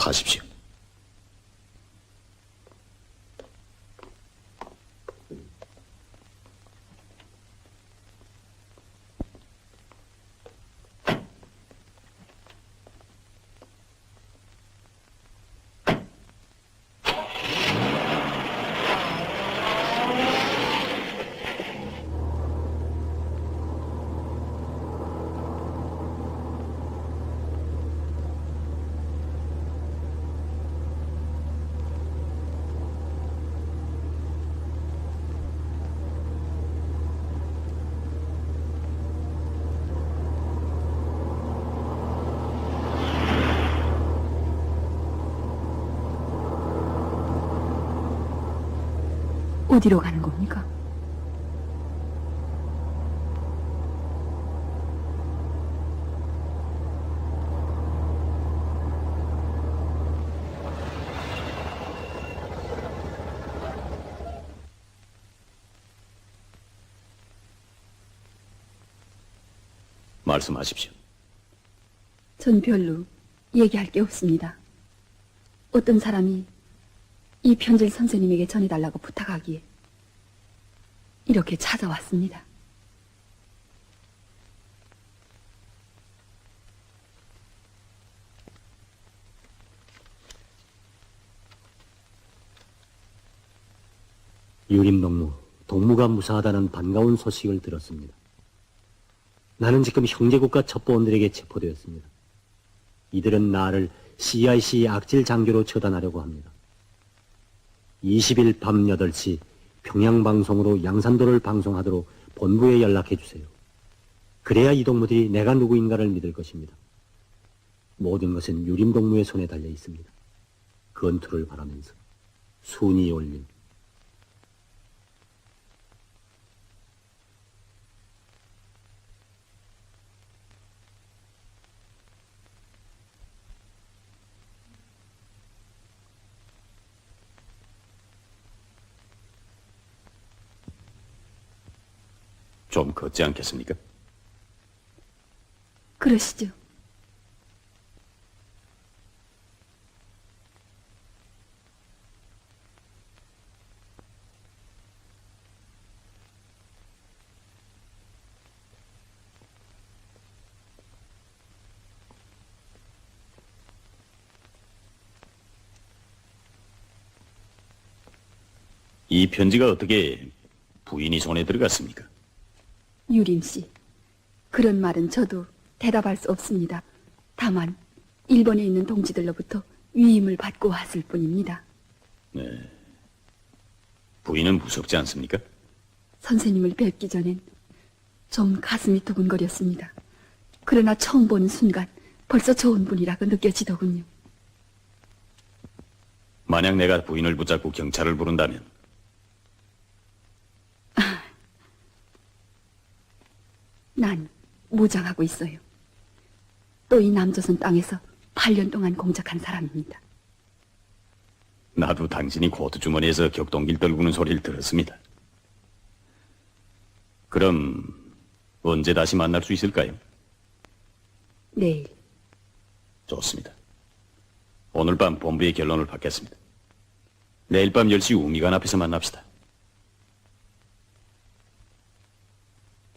가십시오. 어디로 가는 겁니까? 말씀하십시오. 전 별로 얘기할 게 없습니다. 어떤 사람이 이 편지를 선생님에게 전해달라고 부탁하기에 이렇게 찾아왔습니다. 유림 동무 동무가 무사하다는 반가운 소식을 들었습니다. 나는 지금 형제국가 첩보원들에게 체포되었습니다. 이들은 나를 CIC 악질 장교로 처단하려고 합니다. 20일 밤 8시 평양방송으로 양산도를 방송하도록 본부에 연락해 주세요. 그래야 이 동무들이 내가 누구인가를 믿을 것입니다. 모든 것은 유림동무의 손에 달려 있습니다. 건투를 바라면서 순이 올림. 좀 걷지 않겠습니까? 그러시죠. 이 편지가 어떻게 부인이 손에 들어갔습니까? 유림 씨, 그런 말은 저도 대답할 수 없습니다. 다만 일본에 있는 동지들로부터 위임을 받고 왔을 뿐입니다. 네. 부인은 무섭지 않습니까? 선생님을 뵙기 전엔 좀 가슴이 두근거렸습니다. 그러나 처음 보는 순간 벌써 좋은 분이라고 느껴지더군요. 만약 내가 부인을 붙잡고 경찰을 부른다면 난 무장하고 있어요. 또 이 남조선 땅에서 8년 동안 공작한 사람입니다. 나도 당신이 코트 주머니에서 격동기를 떨구는 소리를 들었습니다. 그럼 언제 다시 만날 수 있을까요? 내일. 좋습니다. 오늘 밤 본부의 결론을 받겠습니다. 내일 밤 10시 우미관 앞에서 만납시다.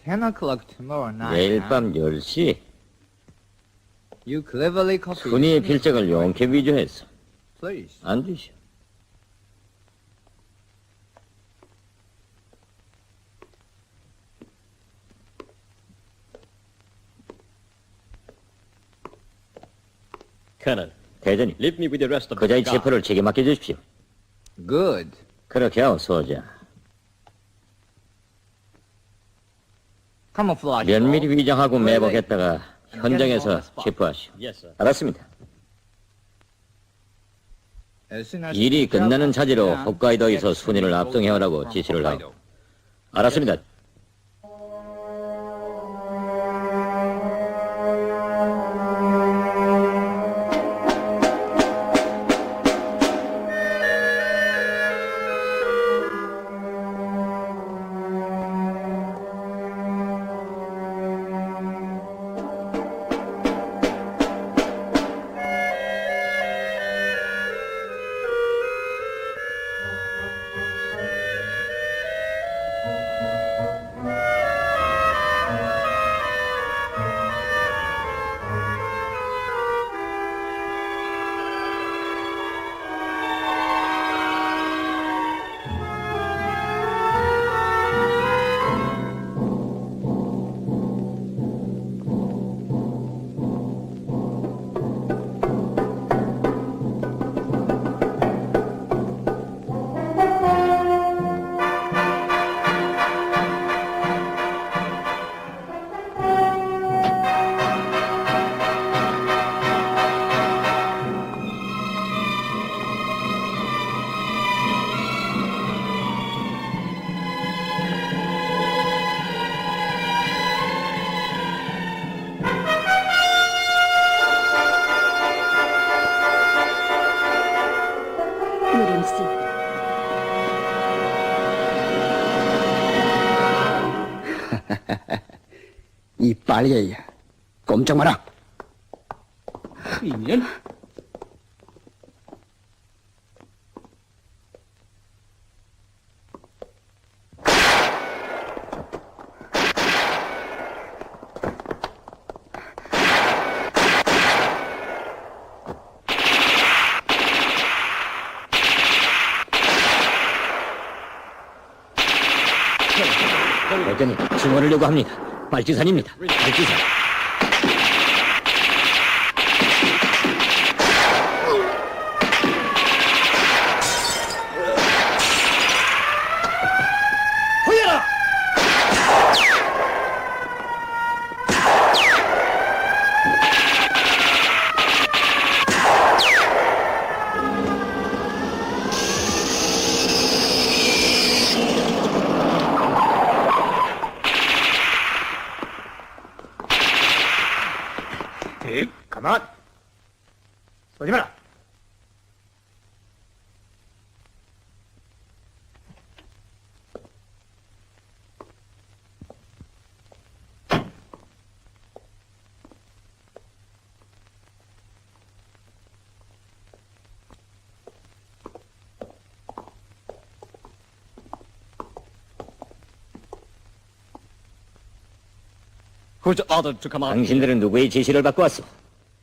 10 o'clock tomorrow night. 내일 밤 10시 You cleverly copied. 순이의 필적을 용케 위조했어. Please. 안 되시오. 대전이 그자의 체포를 제게 맡겨주십시오. Good. 그렇게 하오, 소자. Camouflage. 면밀히 위장하고 매복했다가 현장에서 체포하시오. 알았습니다. As soon as 일이 you tell 끝나는 us, 차지로 then 홋카이도에서 get 순위를 some 압송해오라고 from 지시를 하오. Hokkaido. 알았습니다. 유림 씨, 이 빨개야. 꼼짝 마라. 이년 대전이 증언을 요구합니다. 발지산입니다. 발지산. 가만! 쏘지 마라! Who's ordered to come out? 당신들은 누구의 지시를 받고 왔어?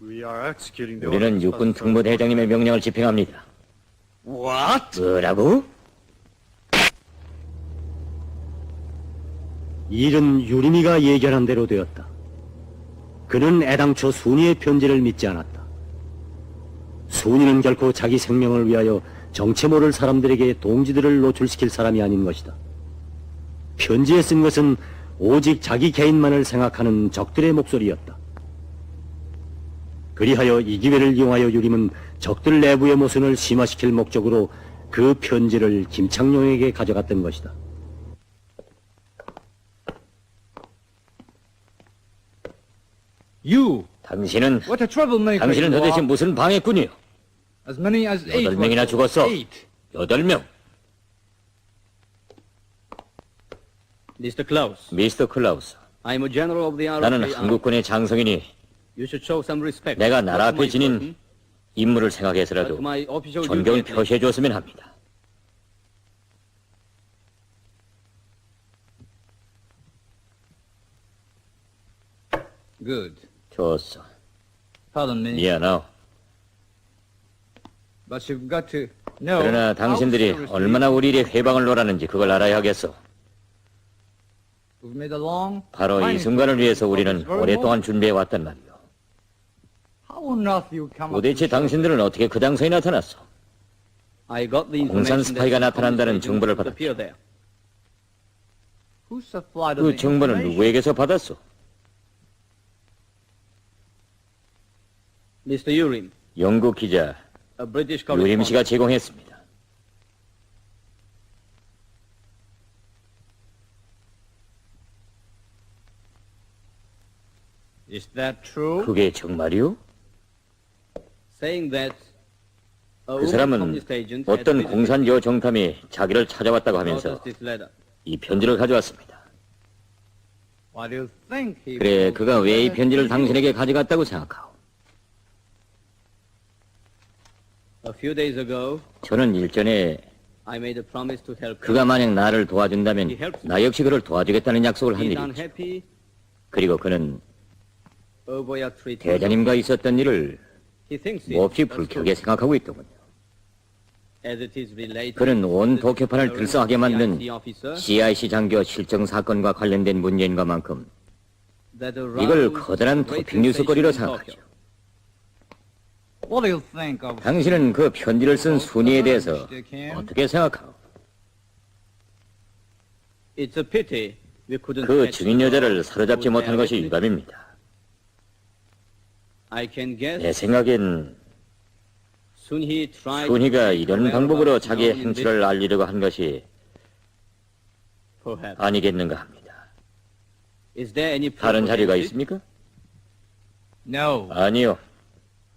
We are executing the 우리는 orders 육군 of the 특무대장님의 명령을 집행합니다. What? 뭐라고? 일은 유림이가 예견한 대로 되었다. 그는 애당초 순이의 편지를 믿지 않았다. 순이는 결코 자기 생명을 위하여 정체 모를 사람들에게 동지들을 노출시킬 사람이 아닌 것이다. 편지에 쓴 것은 오직 자기 개인만을 생각하는 적들의 목소리였다. 그리하여 이 기회를 이용하여 유림은 적들 내부의 모순을 심화시킬 목적으로 그 편지를 김창룡에게 가져갔던 것이다. You, 당신은 what a troublemaker 당신은 you 도대체 are. 무슨 방해꾼이요? As many as 8. 8명이나 죽었어. 8. 8명. Mr. Klaus, 미스터 클라우스. I am a general of the 나는 RFA. 한국군의 장성이니 You should show some respect. 내가 나라 Not to my 앞에 지닌 person, 임무를 but 생각해서라도 to my official 존경을 duty. 표시해 줬으면 합니다. Good. 좋았어. Pardon me. 미안하오. But you've got to know. 그러나 당신들이 how seriously 얼마나 우리 일에 회방을 놓라는지 그걸 알아야 하겠어. We've made a long. 바로 이 planning 순간을 위해서 for 우리는 this very 오랫동안 moment. 준비해 왔단 말이오. How on earth you come up 도대체 with such- 당신들은 어떻게 그 장소에 나타났어? I got the 공산 information 스파이가 that 나타난다는 comms 정보를 agents would appear there. Who supplied 그 the 정보는 information? 누구에게서 받았어? Mr. Urim, 영국 기자 a British 유림 씨가 correspondent. 제공했습니다. Is that true? 그게 정말이요? Saying that a 그 woman 사람은 communist agent had 어떤 visited 공산 여 정탐이 자기를 찾아왔다고 and 하면서 noticed this letter. 이 편지를 가져왔습니다. Why do you think he 그래, brought 그가 왜 이 the 편지를 letter to you? 당신에게 가져갔다고 생각하오? A few days ago, 저는 일전에 I made a promise to help him. 그가 만약 나를 도와준다면 나 역시 그를 도와주겠다는 약속을 한 He's 일이죠. unhappy 그리고 그는 over your treatment. 대장님과 있었던 일을 He thinks 몹시 it's 불쾌하게 생각하고 있더군요. as it is related 그는 온 to the 도쿄판을 current 들썩하게 만든 CIC officer CIC 장교 실정 사건과 관련된 문제인것만큼 that 이걸 aroused 커다란 great 토픽 뉴스거리로 sensation in 생각하죠. Tokyo. What do you think of 당신은 그 편지를 쓴 순위에 대해서 어떻게 생각하오? It's a pity we couldn't 그 catch 증인 the 여자를 girl 사로잡지 who 못한 것이 narrated. 유감입니다. I can guess 내 생각엔 Sunhee tried 순희가 to 이런 make 방법으로 whereabouts 자기의 known in 행치를 this, 알리려고 한 것이 perhaps. 아니겠는가 합니다. Is there any 다른 proof 자료가 against it? 있습니까? No. 아니요.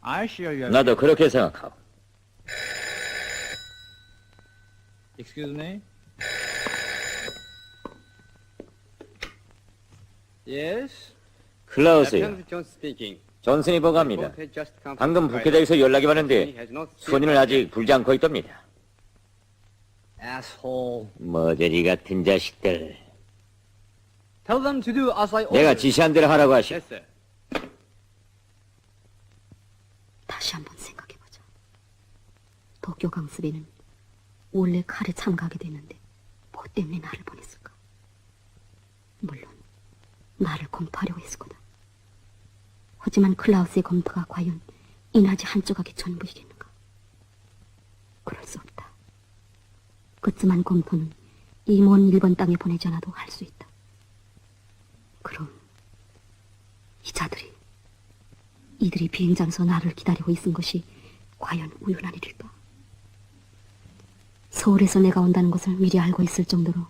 I assure you. 나도 그렇게 생각하오. Excuse me. Yes. 클라우스요. John speaking. 존슨이 보고합니다. 방금 북해대에서 연락이 왔는데 순위는 아직 불지 않고 있답니다. Asshole. 머저리 같은 자식들. Tell them to do as I 내가 ordered. 지시한 대로 하라고 하시오. Yes, sir. 다시 한번 생각해보자. 도쿄 강습에는 원래 칼에 참가하게 됐는데 뭐 때문에 나를 보냈을까? 물론 나를 검토하려고 했을 거다. 하지만 클라우스의 검토가 과연 이 나지 한 조각의 전부이겠는가? 그럴 수 없다. 그쯤한 검토는 이 먼 일본 땅에 보내지 않아도 할 수 있다. 그럼 이 자들이 이들이 비행장소 나를 기다리고 있은 것이 과연 우연한 일일까? 서울에서 내가 온다는 것을 미리 알고 있을 정도로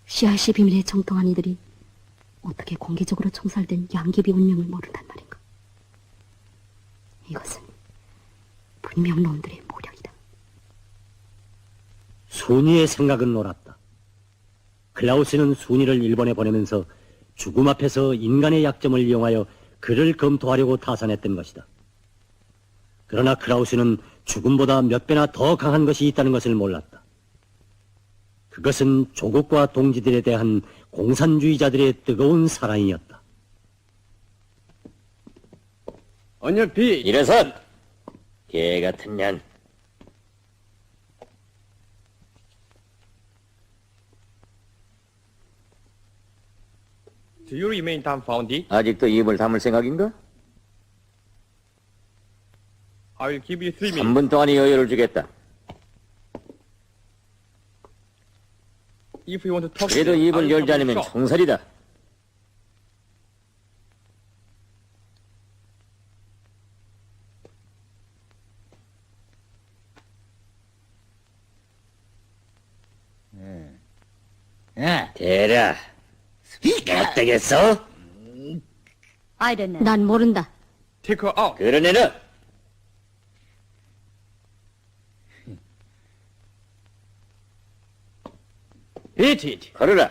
CIC 비밀에 정통한 이들이 어떻게 공개적으로 총살된 양귀비 운명을 모른단 말인가? 이것은 분명 놈들의 모략이다. 순이의 생각은 옳았다. 클라우스는 순이를 일본에 보내면서 죽음 앞에서 인간의 약점을 이용하여 그를 검토하려고 타산했던 것이다. 그러나 클라우스는 죽음보다 몇 배나 더 강한 것이 있다는 것을 몰랐다. 그것은 조국과 동지들에 대한 공산주의자들의 뜨거운 사랑이었다. On your feet. 일어선! 개 같은 년. Do you remain dumbfounded? 아직도 입을 다물 생각인가? I will give you 3 minutes. 3분 동안의 여유를 주겠다. If you want to talk, 그래도 I 입을 will 열지 come 않으면 short. 총살이다. 대라. 못 되겠어? 난 모른다. Take her out. 그런 애는 Eat it. 걸으라.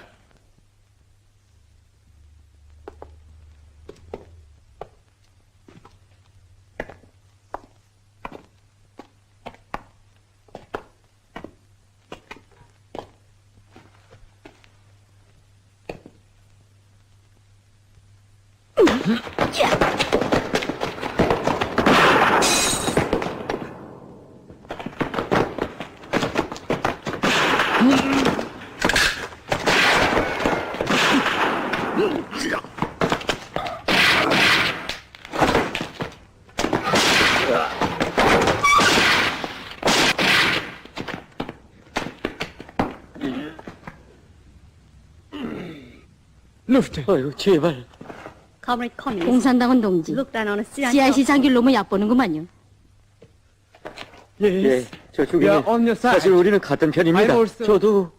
어휴, 제발. 공산당원 동지. CIC 장교를 너무 얕보는구만요. 예, 저 We are 죽이네. on your side. 사실 우리는 같은 편입니다. I'm also- 저도.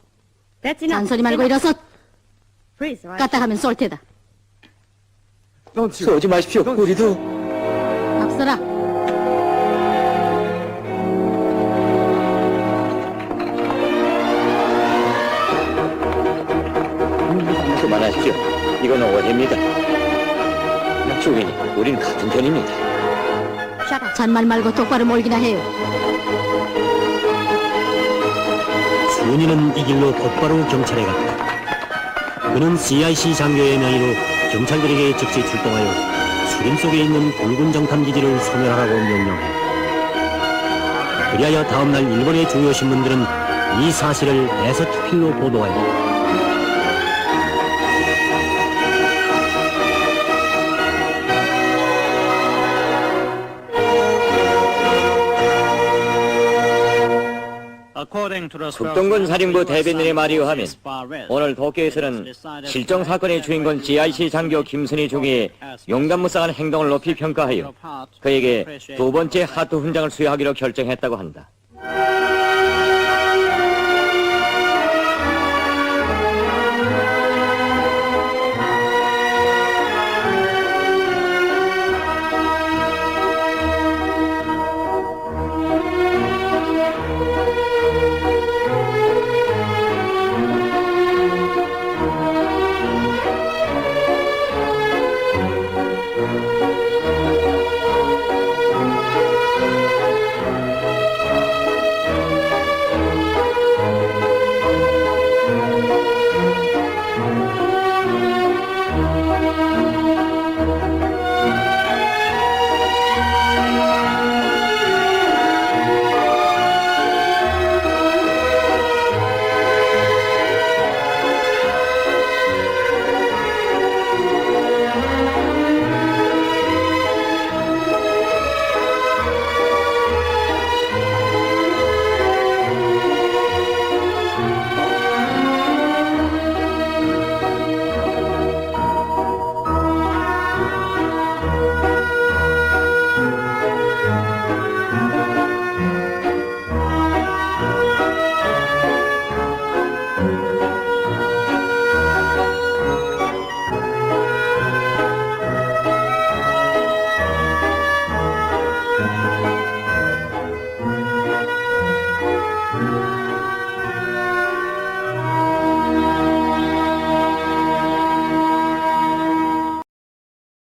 잔소리 말고 일어서. 까딱하면 쏠 테다. Don't you? 쏘지 마십시오. 우리도. 박서라. 그만하십시오. 이건 오해입니다. 주인이, 우린 같은 편입니다. 잔말 말고 똑바로 몰기나 해요. 순이는 이 길로 곧바로 경찰에 갔다. 그는 CIC 장교의 명의로 경찰들에게 즉시 출동하여 수림 속에 있는 공군 정탐기지를 소멸하라고 명령해. 그리하여 다음날 일본의 주요 신문들은 이 사실을 대서특필로 보도하였다. 숙동군 사령부 대변인의 말에 의하면 오늘 도쿄에서는 실종 사건의 주인공 GIC 장교 김선희 중위의 용감무쌍한 행동을 높이 평가하여 그에게 두 번째 하트 훈장을 수여하기로 결정했다고 한다.